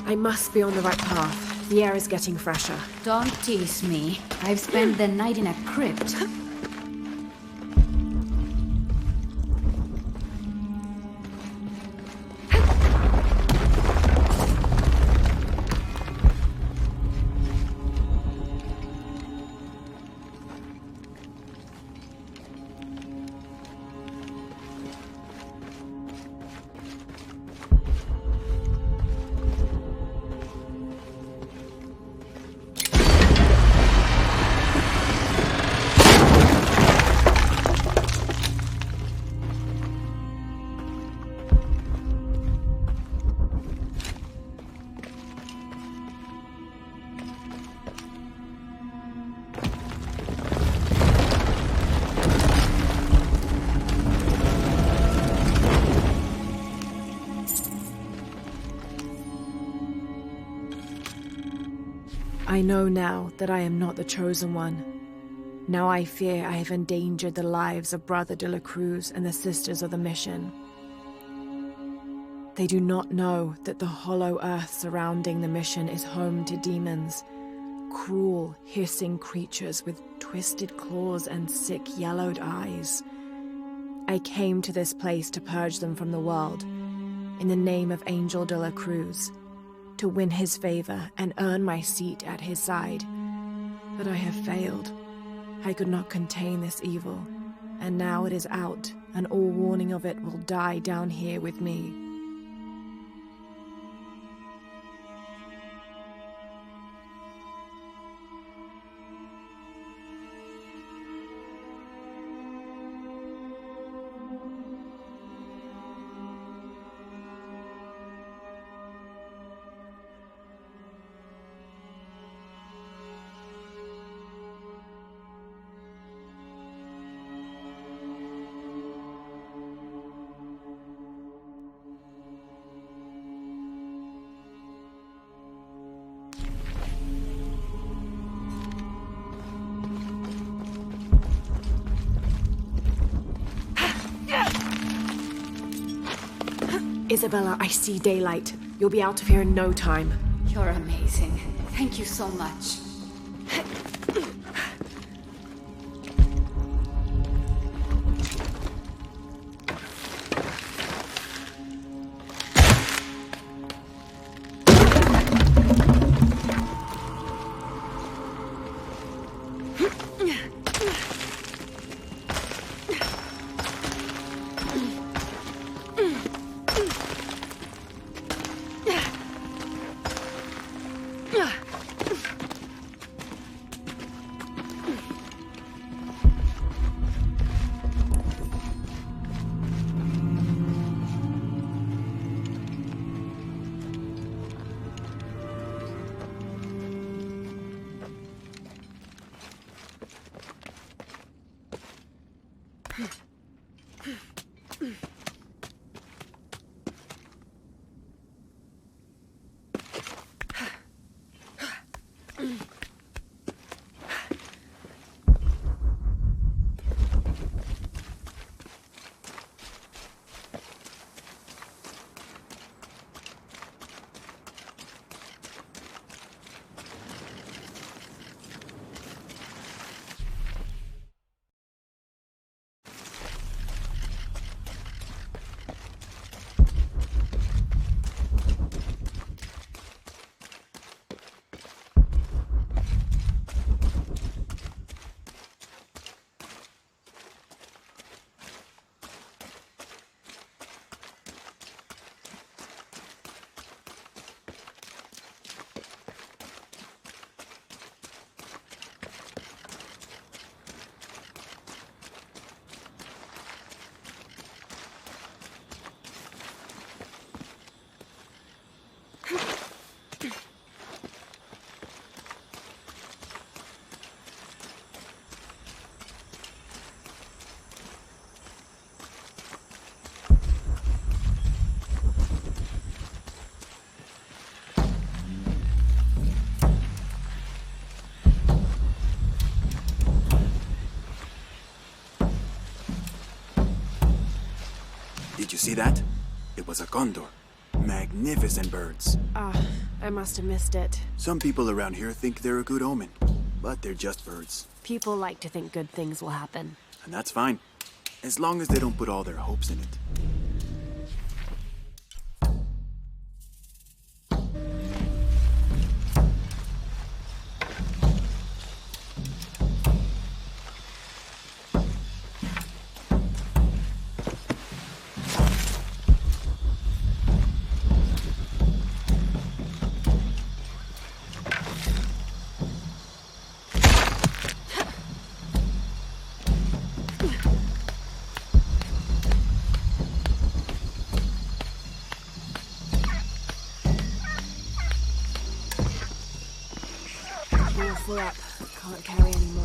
I must be on the right path. The air is getting fresher. Don't tease me. I've spent the night in a crypt. I know now that I am not the chosen one. Now I fear I have endangered the lives of Brother de la Cruz and the Sisters of the Mission. They do not know that the hollow earth surrounding the mission is home to demons, cruel, hissing creatures with twisted claws and sick, yellowed eyes. I came to this place to purge them from the world, in the name of Angel de la Cruz, to win his favor and earn my seat at his side. But I have failed. I could not contain this evil, and now it is out, and all warning of it will die down here with me. Isabella, I see daylight. You'll be out of here in no time. You're amazing. Thank you so much. Did you see that? It was a condor. Magnificent birds. I must have missed it. Some people around here think they're a good omen, but they're just birds. People like to think good things will happen. And that's fine, as long as they don't put all their hopes in it. Full up. Can't carry any more.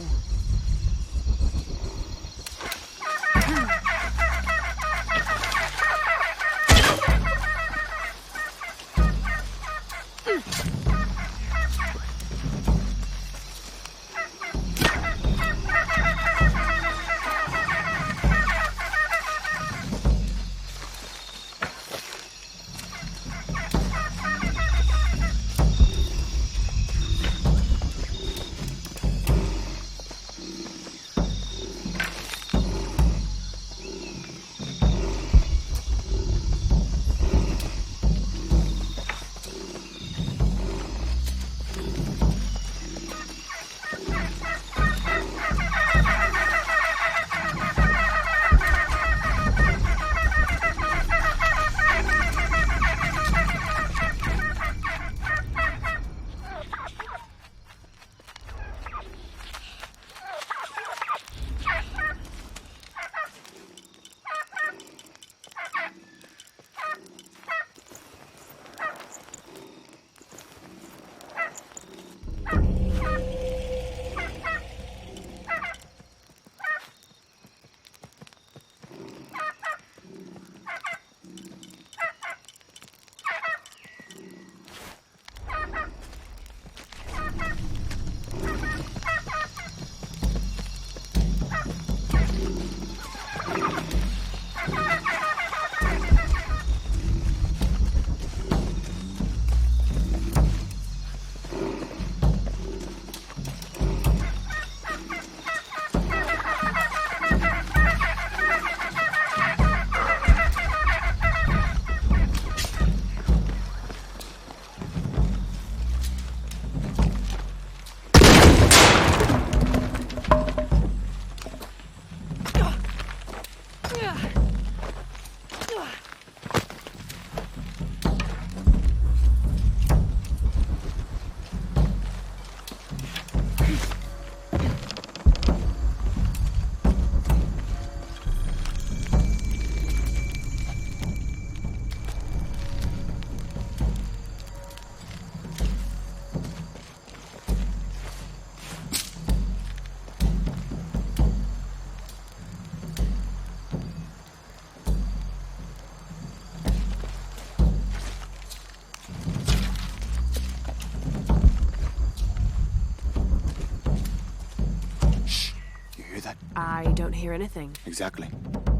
I don't hear anything. Exactly.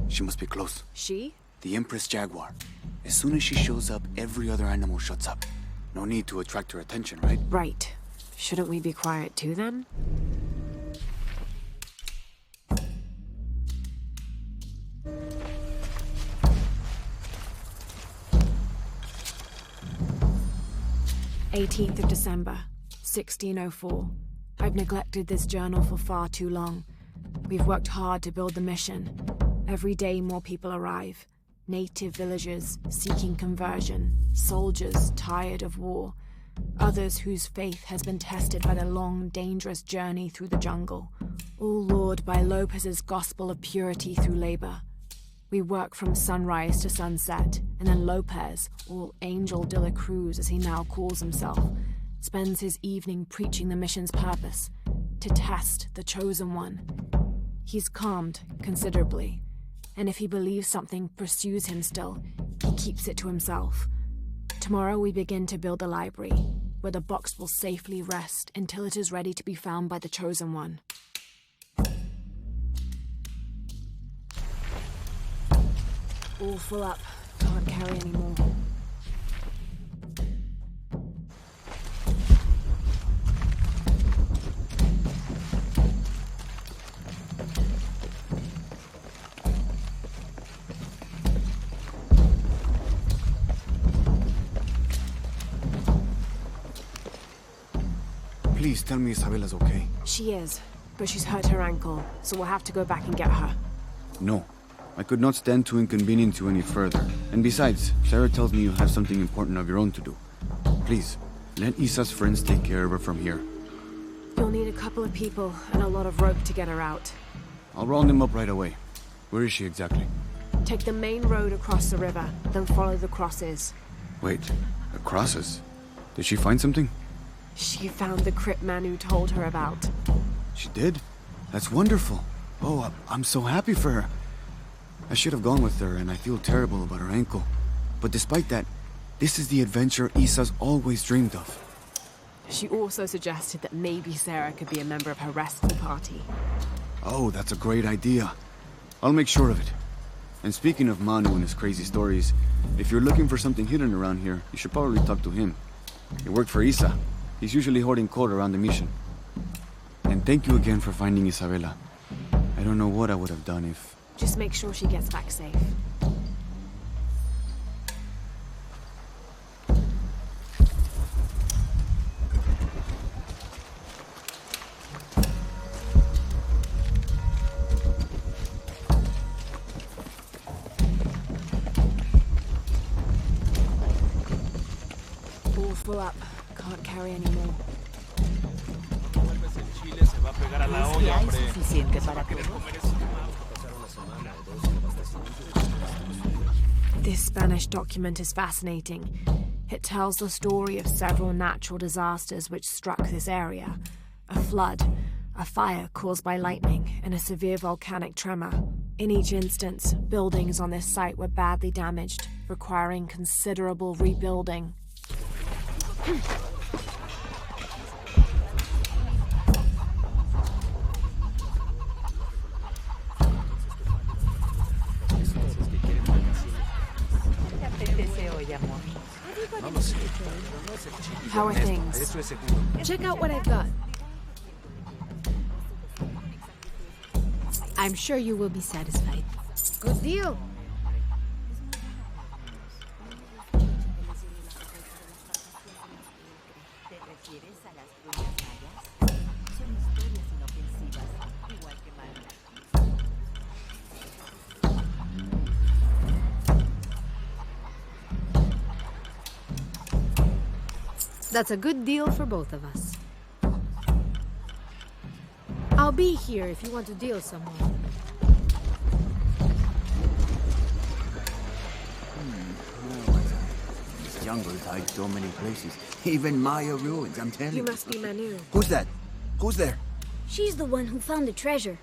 She must be close. She? The Empress Jaguar. As soon as she shows up, every other animal shuts up. No need to attract her attention, right? Right. Shouldn't we be quiet too, then? "18th of December, 1604. I've neglected this journal for far too long. We've worked hard to build the mission. Every day more people arrive. Native villagers seeking conversion, soldiers tired of war, others whose faith has been tested by the long, dangerous journey through the jungle, all lured by Lopez's gospel of purity through labor. We work from sunrise to sunset, and then Lopez, or Angel de la Cruz as he now calls himself, spends his evening preaching the mission's purpose, to test the Chosen One. He's calmed considerably, and if he believes something pursues him still, he keeps it to himself. Tomorrow we begin to build the library, where the box will safely rest until it is ready to be found by the Chosen One. All full up. Can't carry any more. Please tell me Isabella's okay. She is, but she's hurt her ankle, so we'll have to go back and get her. No. I could not stand to inconvenience you any further. And besides, Sarah tells me you have something important of your own to do. Please, let Isa's friends take care of her from here. You'll need a couple of people and a lot of rope to get her out. I'll round them up right away. Where is she exactly? Take the main road across the river, then follow the crosses. Wait, the crosses? Did she find something? She found the crypt Manu told her about. She did? That's wonderful. Oh, I'm so happy for her. I should have gone with her, and I feel terrible about her ankle. But despite that, this is the adventure Isa's always dreamed of. She also suggested that maybe Sarah could be a member of her rescue party. Oh, that's a great idea. I'll make sure of it. And speaking of Manu and his crazy stories, if you're looking for something hidden around here, you should probably talk to him. He worked for Isa. He's usually hoarding coal around the mission. And thank you again for finding Isabella. I don't know what I would have done if... Just make sure she gets back safe. All full up. Can't carry any more. This Spanish document is fascinating. It tells the story of several natural disasters which struck this area. A flood, a fire caused by lightning, and a severe volcanic tremor. In each instance, buildings on this site were badly damaged, requiring considerable rebuilding. How are things? Check out what I've got. I'm sure you will be satisfied. Good deal. That's a good deal for both of us. I'll be here if you want to deal somewhere. This jungle hides so many places. Even Maya ruins, I'm telling you. You must be Manu. Who's that? Who's there? She's the one who found the treasure.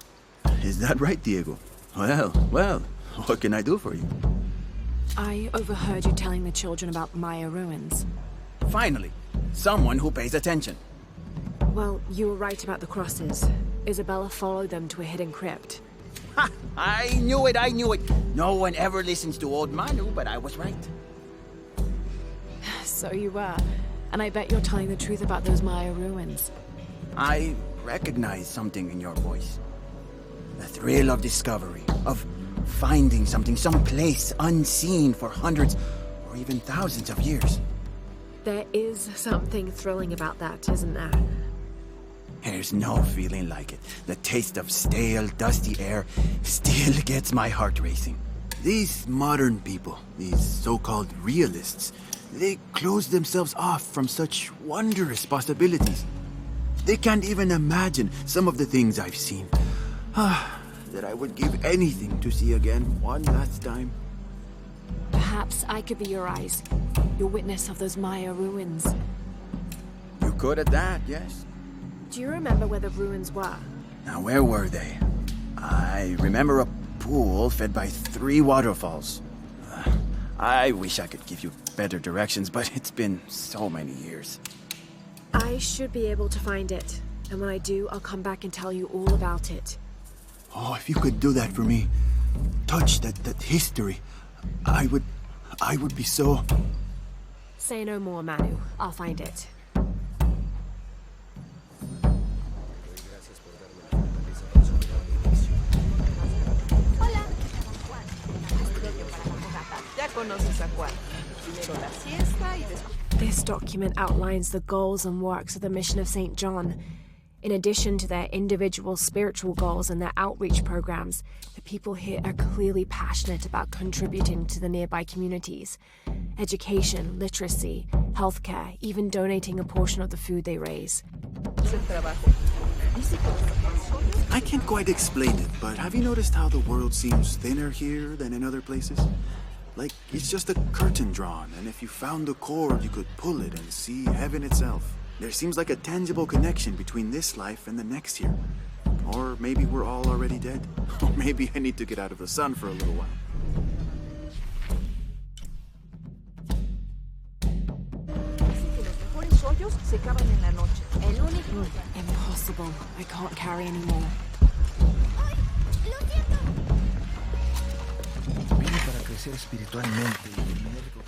Is that right, Diego? Well, what can I do for you? I overheard you telling the children about Maya ruins. Finally, someone who pays attention. Well, you were right about the crosses. Isabella followed them to a hidden crypt. Ha! I knew it! No one ever listens to old Manu, but I was right. So you were. And I bet you're telling the truth about those Maya ruins. I recognize something in your voice. The thrill of discovery, of finding something someplace unseen for hundreds or even thousands of years. There is something thrilling about that, isn't there? There's no feeling like it. The taste of stale, dusty air still gets my heart racing. These modern people, these so-called realists, they close themselves off from such wondrous possibilities. They can't even imagine some of the things I've seen. That I would give anything to see again one last time. Perhaps I could be your eyes, your witness of those Maya ruins. You could at that, yes. Do you remember where the ruins were? Now, where were they? I remember a pool fed by 3 waterfalls. I wish I could give you better directions, but it's been so many years. I should be able to find it. And when I do, I'll come back and tell you all about it. Oh, if you could do that for me. Touch that history. I would be so... Say no more, Manu. I'll find it. This document outlines the goals and works of the Mission of St. John. In addition to their individual spiritual goals and their outreach programs, the people here are clearly passionate about contributing to the nearby communities. Education, literacy, healthcare, even donating a portion of the food they raise. I can't quite explain it, but have you noticed how the world seems thinner here than in other places? Like, it's just a curtain drawn, and if you found the cord, you could pull it and see heaven itself. There seems like a tangible connection between this life and the next here. Or maybe we're all already dead. Or maybe I need to get out of the sun for a little while. Impossible. I can't carry anymore. Vine para crecer espiritualmente y terminar de...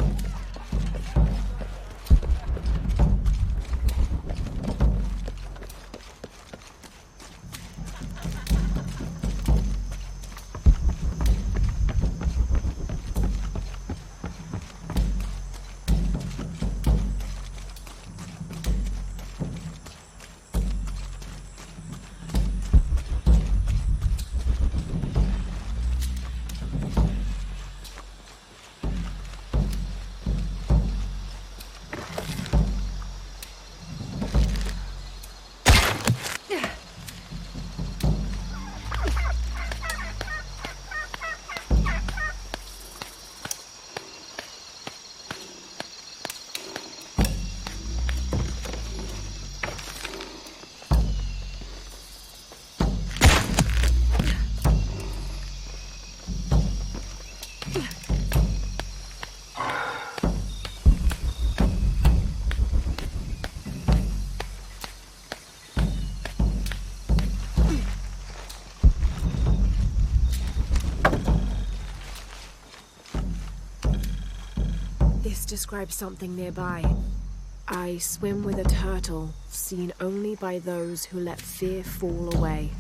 Describes something nearby. I swim with a turtle, seen only by those who let fear fall away.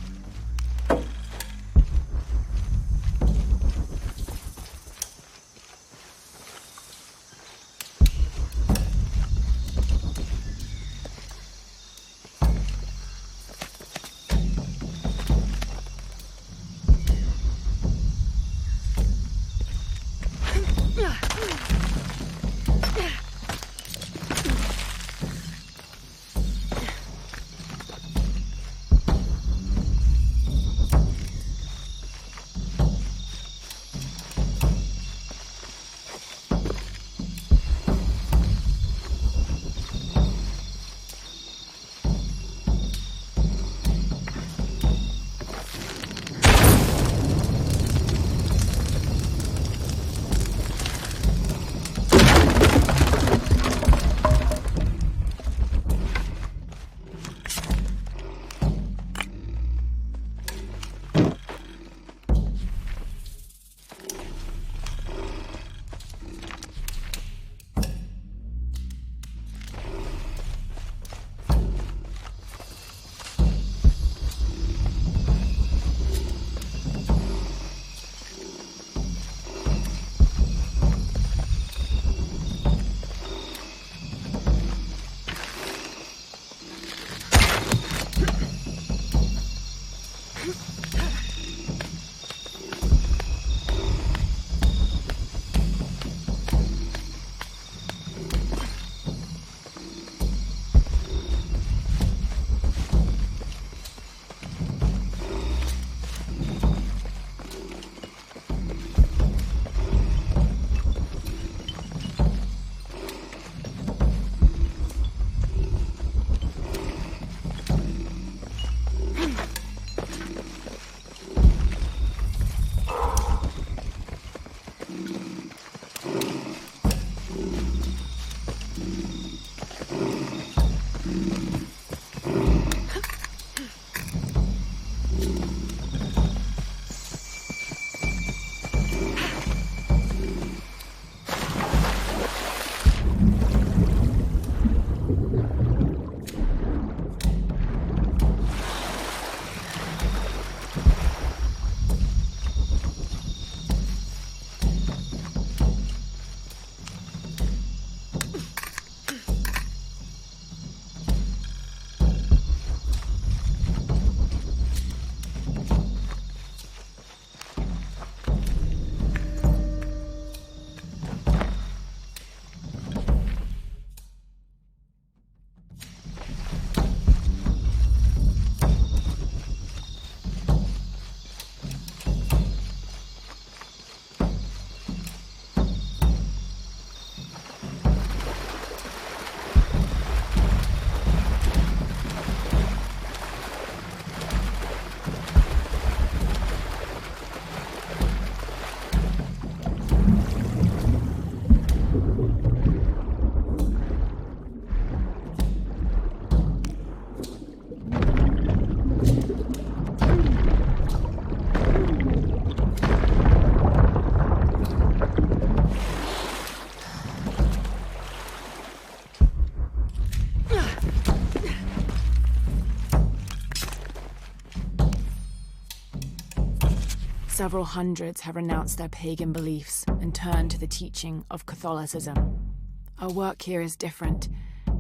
Several hundreds have renounced their pagan beliefs and turned to the teaching of Catholicism. Our work here is different.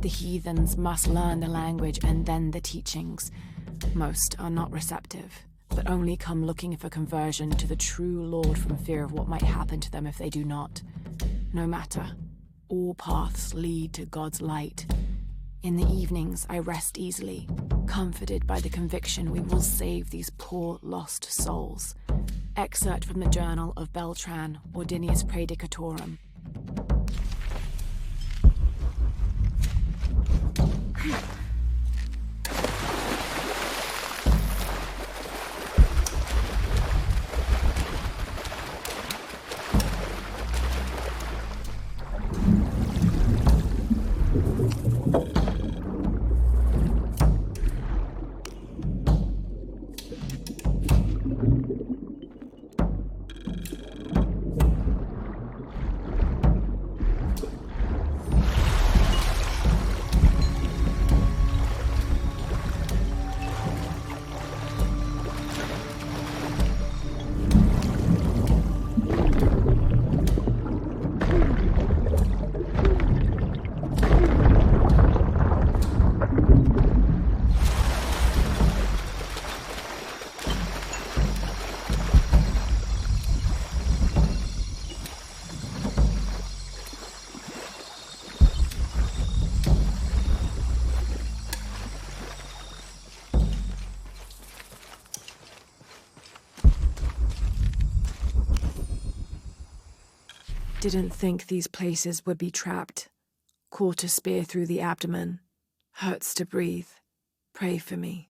The heathens must learn the language and then the teachings. Most are not receptive, but only come looking for conversion to the true Lord from fear of what might happen to them if they do not. No matter. All paths lead to God's light. In the evenings, I rest easily, comforted by the conviction we will save these poor, lost souls. Excerpt from the journal of Beltran, Ordinius Praedicatorum. Didn't think these places would be trapped. Caught a spear through the abdomen. Hurts to breathe. Pray for me.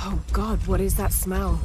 Oh God, what is that smell?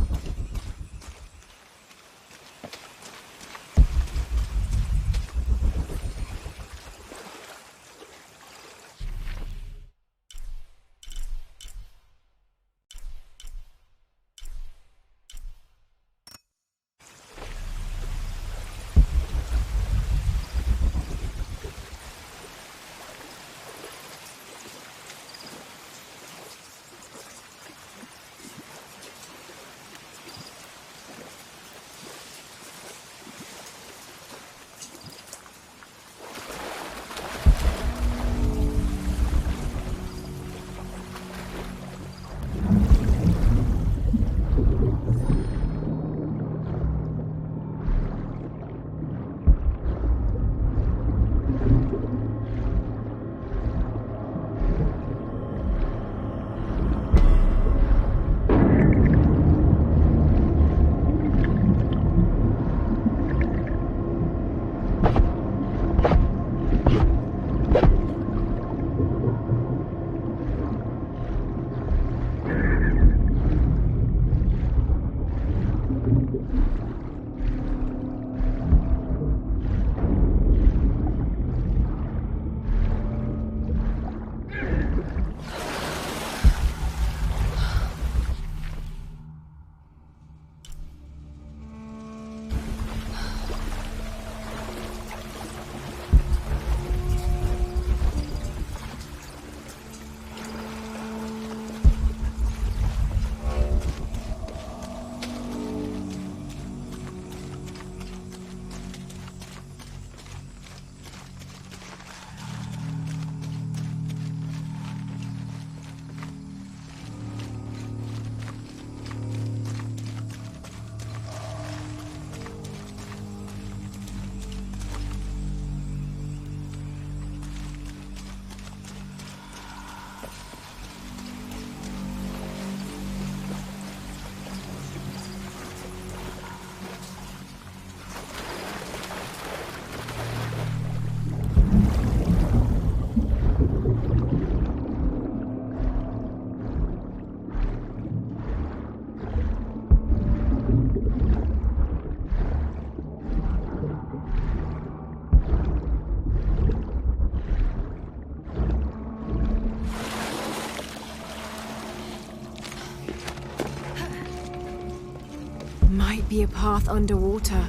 be a path underwater.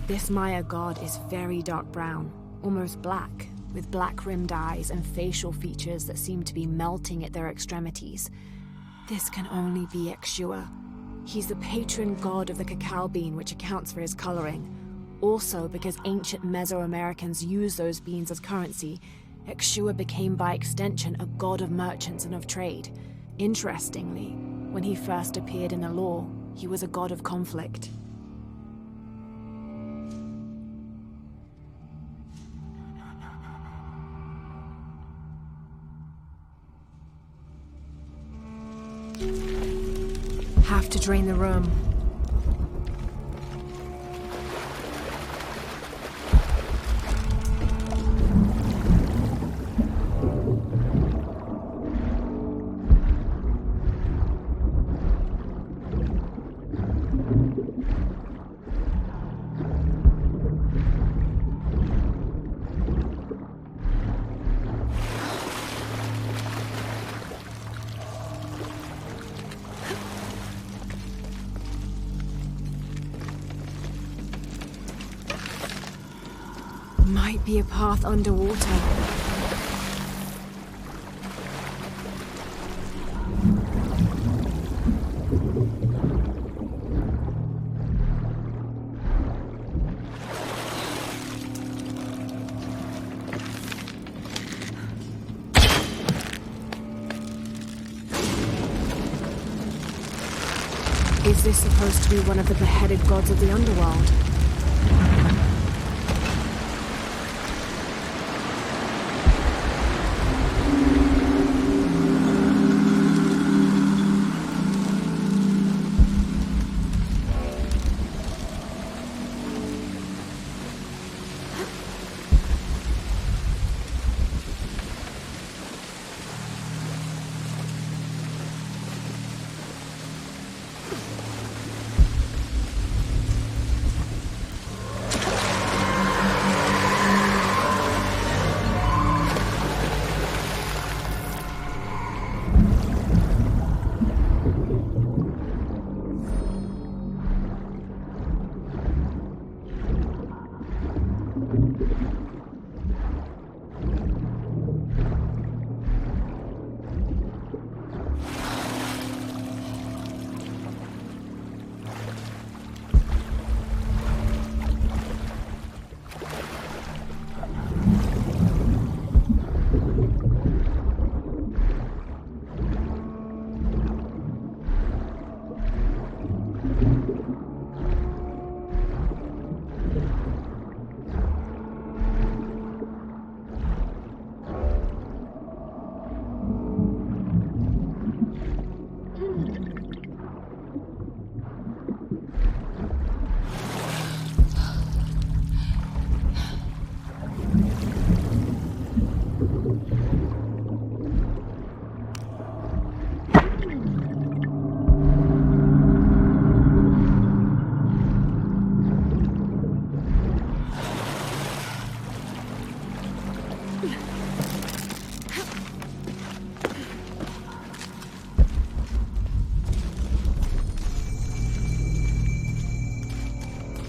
This Maya god is very dark brown, almost black, with black-rimmed eyes and facial features that seem to be melting at their extremities. This can only be Exua. He's the patron god of the cacao bean, which accounts for his coloring. Also, because ancient Mesoamericans used those beans as currency, Exua became by extension a god of merchants and of trade. Interestingly, when he first appeared in the lore, he was a god of conflict. Have to drain the room. Might be a path underwater. Is this supposed to be one of the beheaded gods of the underworld?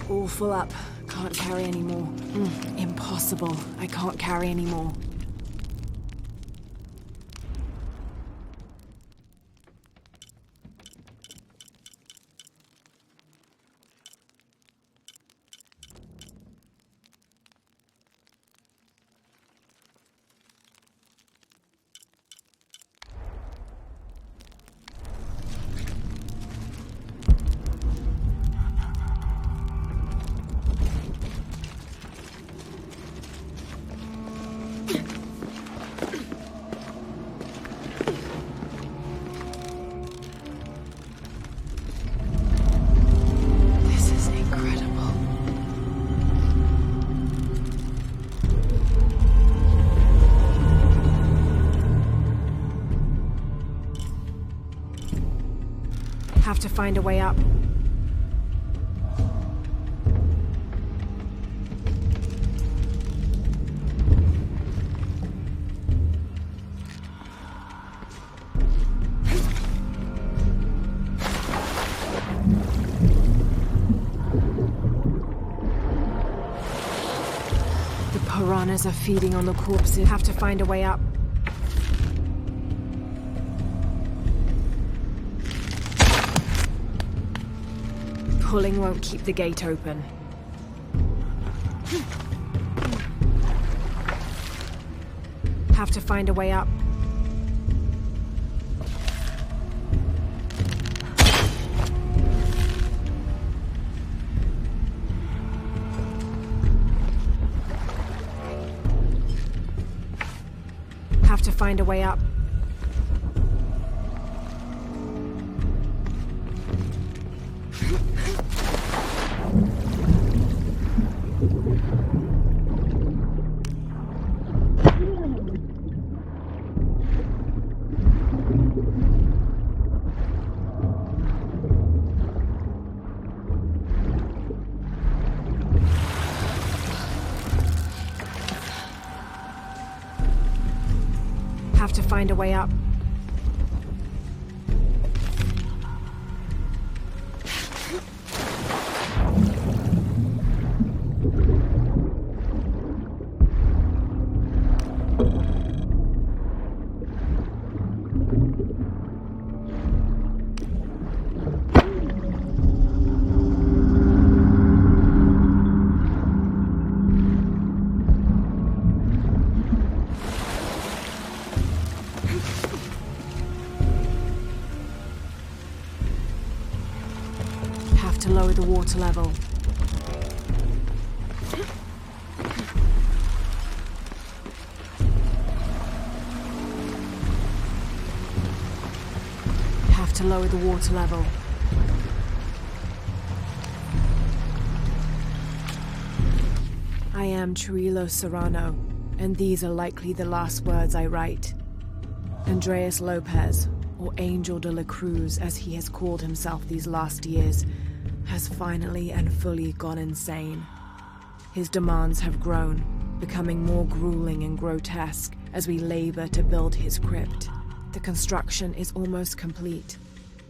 All full up. Can't carry anymore. Impossible. I can't carry anymore. find a way up. The piranhas are feeding on the corpses. Have to find a way up. Pulling won't keep the gate open. Have to find a way up. Have to find a way up. Have to find a way up. Have to lower the water level. Have to lower the water level. I am Chirilo Serrano, and these are likely the last words I write. Andreas Lopez, or Angel de la Cruz as he has called himself these last years, has finally and fully gone insane. His demands have grown, becoming more grueling and grotesque as we labor to build his crypt. The construction is almost complete.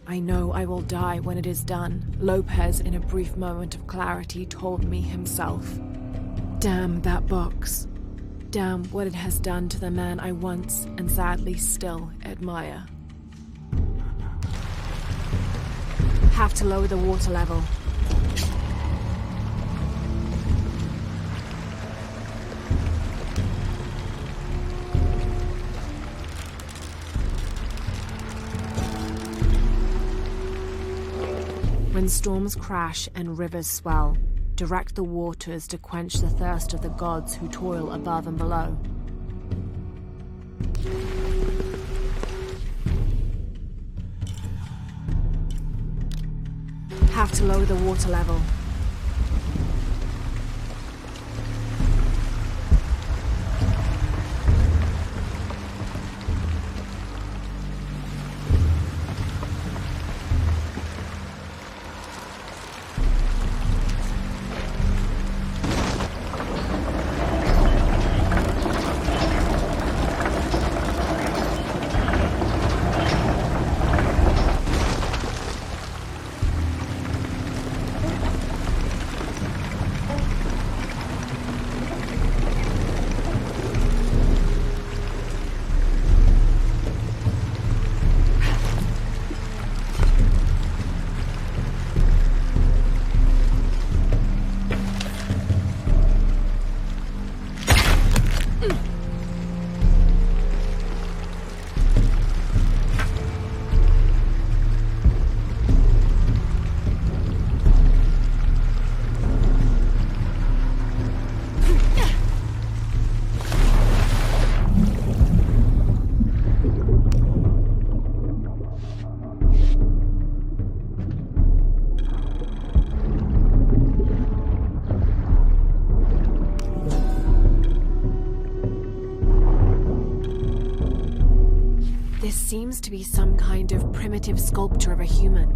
I know I will die when it is done, Lopez, in a brief moment of clarity, told me himself. Damn that box. Damn what it has done to the man I once, and sadly still, admire. Have to lower the water level. When storms crash and rivers swell, direct the waters to quench the thirst of the gods who toil above and below. Have to lower the water level. Seems to be some kind of primitive sculpture of a human.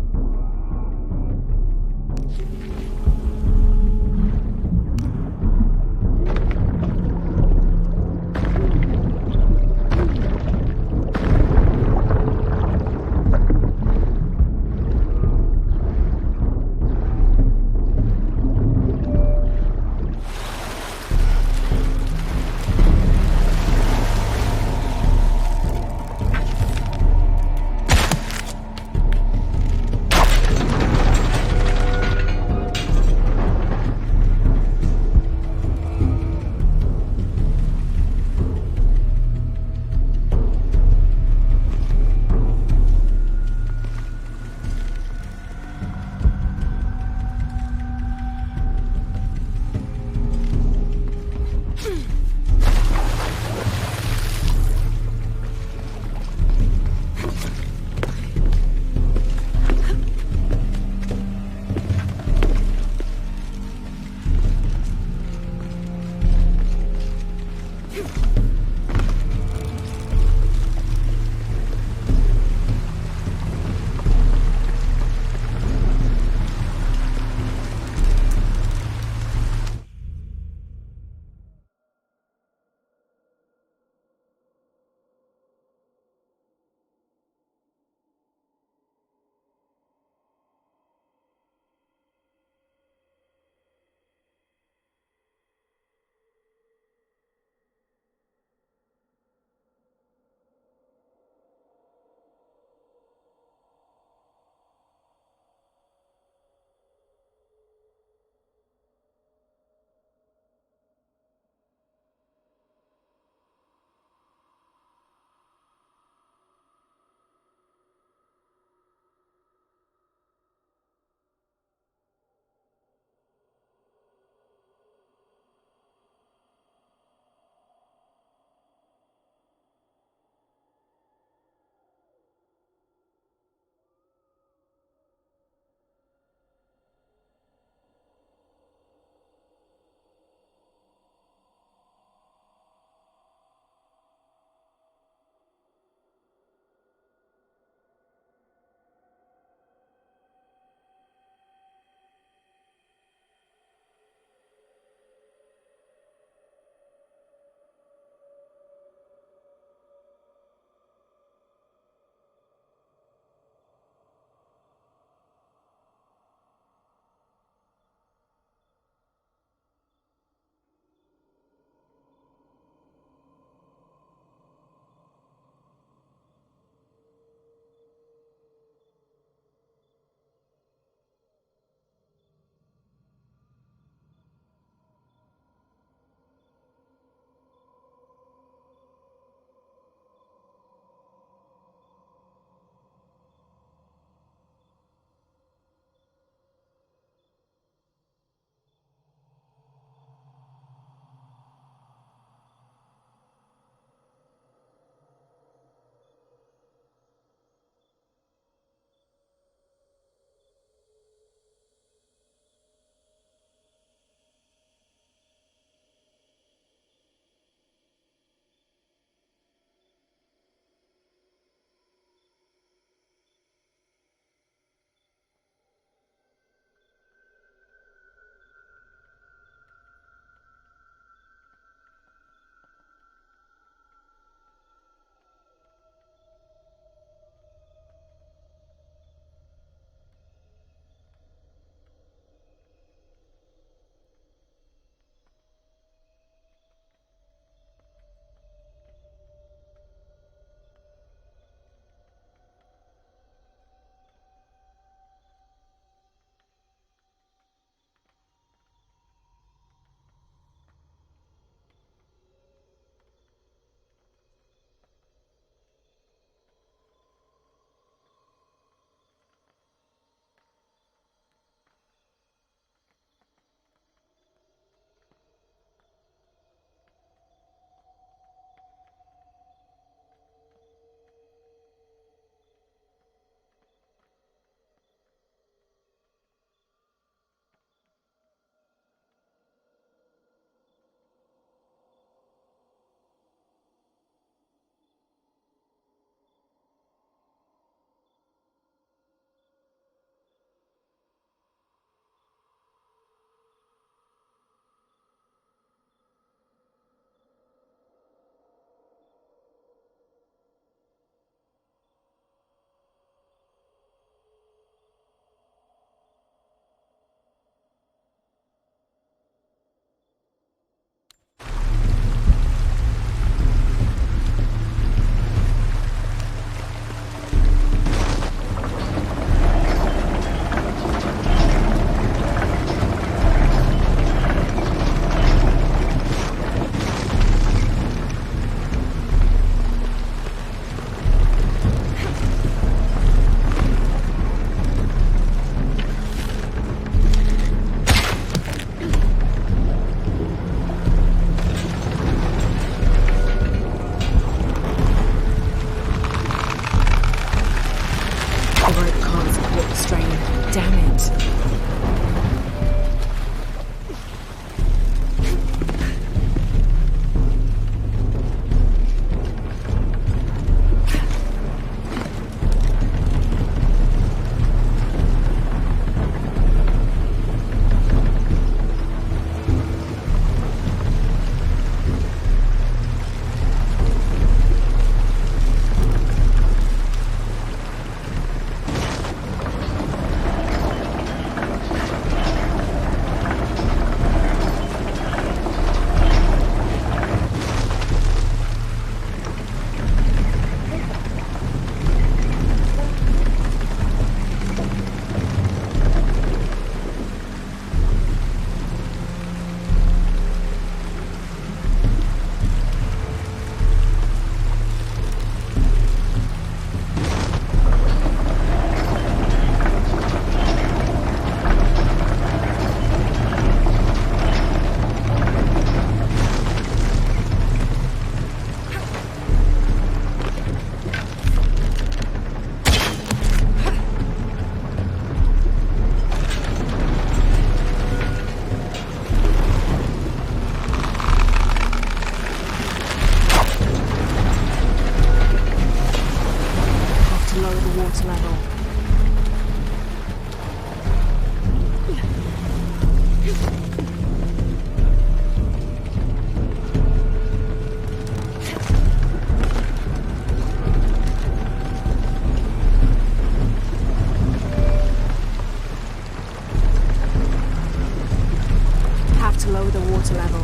Have to lower the water level.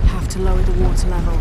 Have to lower the water level.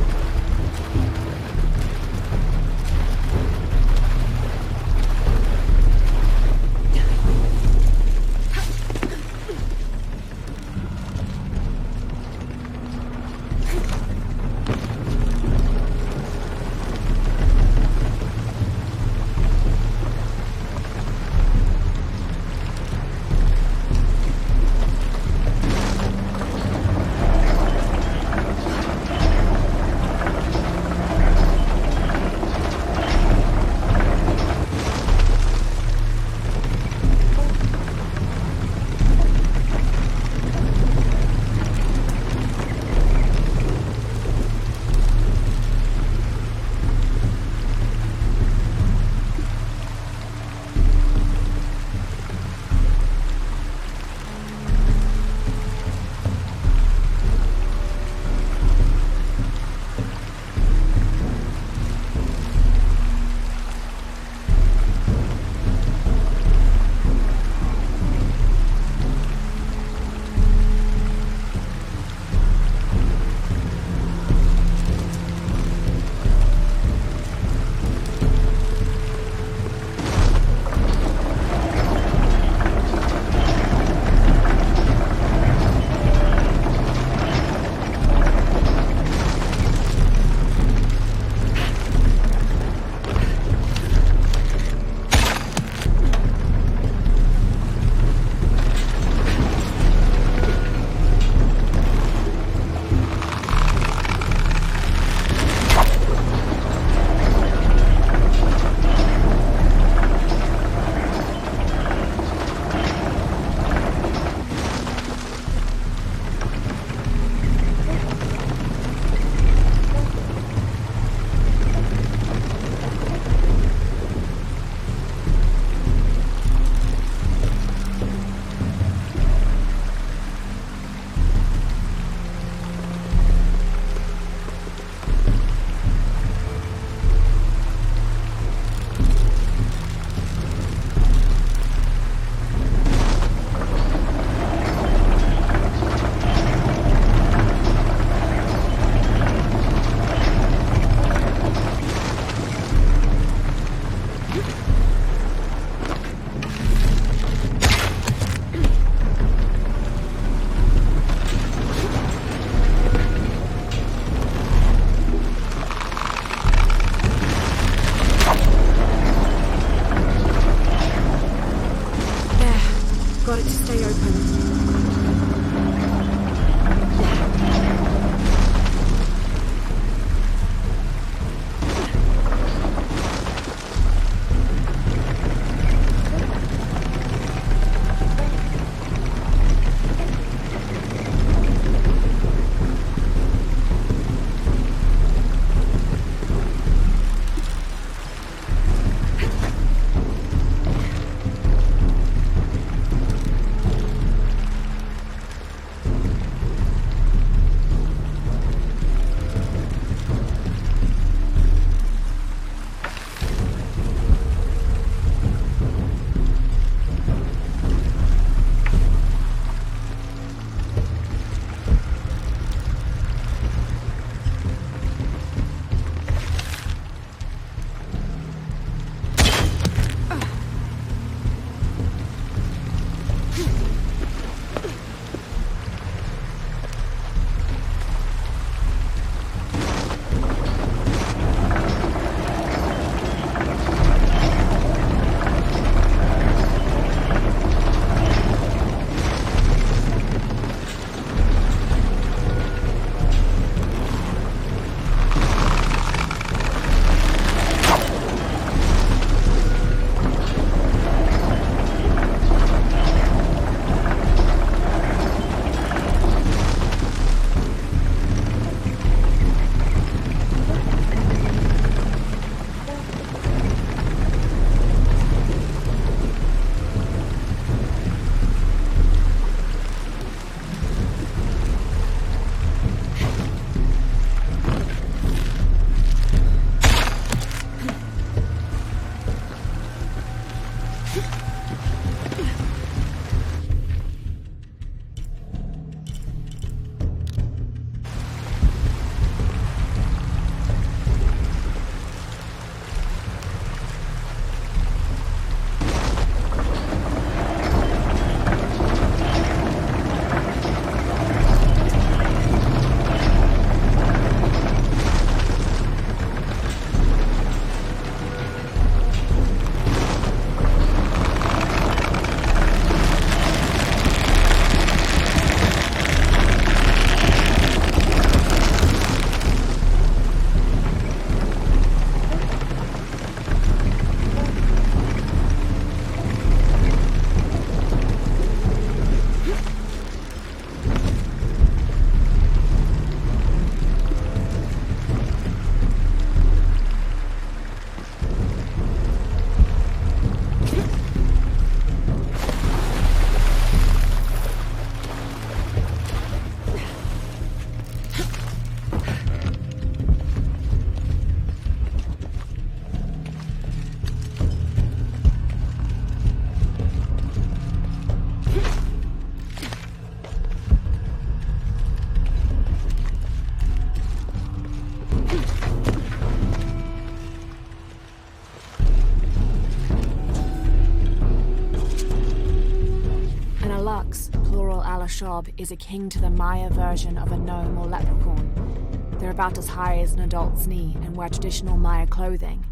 Kalashab is akin to the Maya version of a gnome or leprechaun. They're about as high as an adult's knee and wear traditional Maya clothing.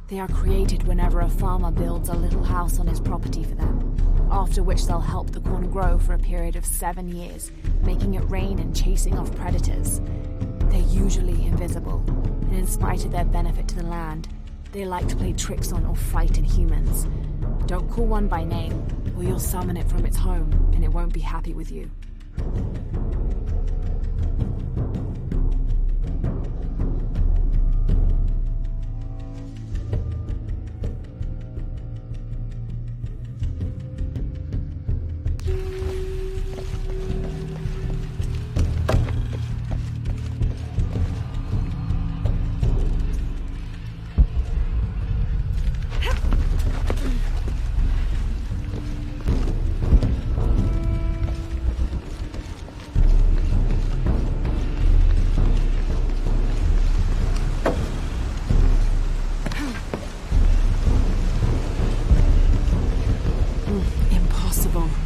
They are created whenever a farmer builds a little house on his property for them, after which they'll help the corn grow for a period of 7 years, making it rain and chasing off predators. They're usually invisible, and in spite of their benefit to the land, they like to play tricks on or frighten humans. Don't call one by name, or you'll summon it from its home, and it won't be happy with you.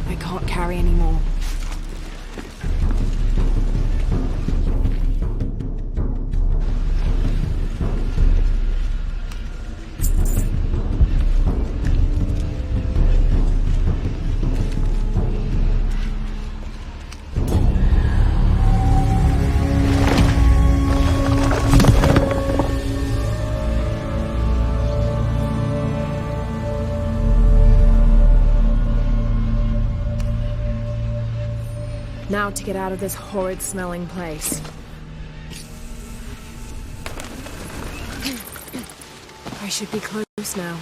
I can't carry anymore. Now to get out of this horrid-smelling place. I should be close now.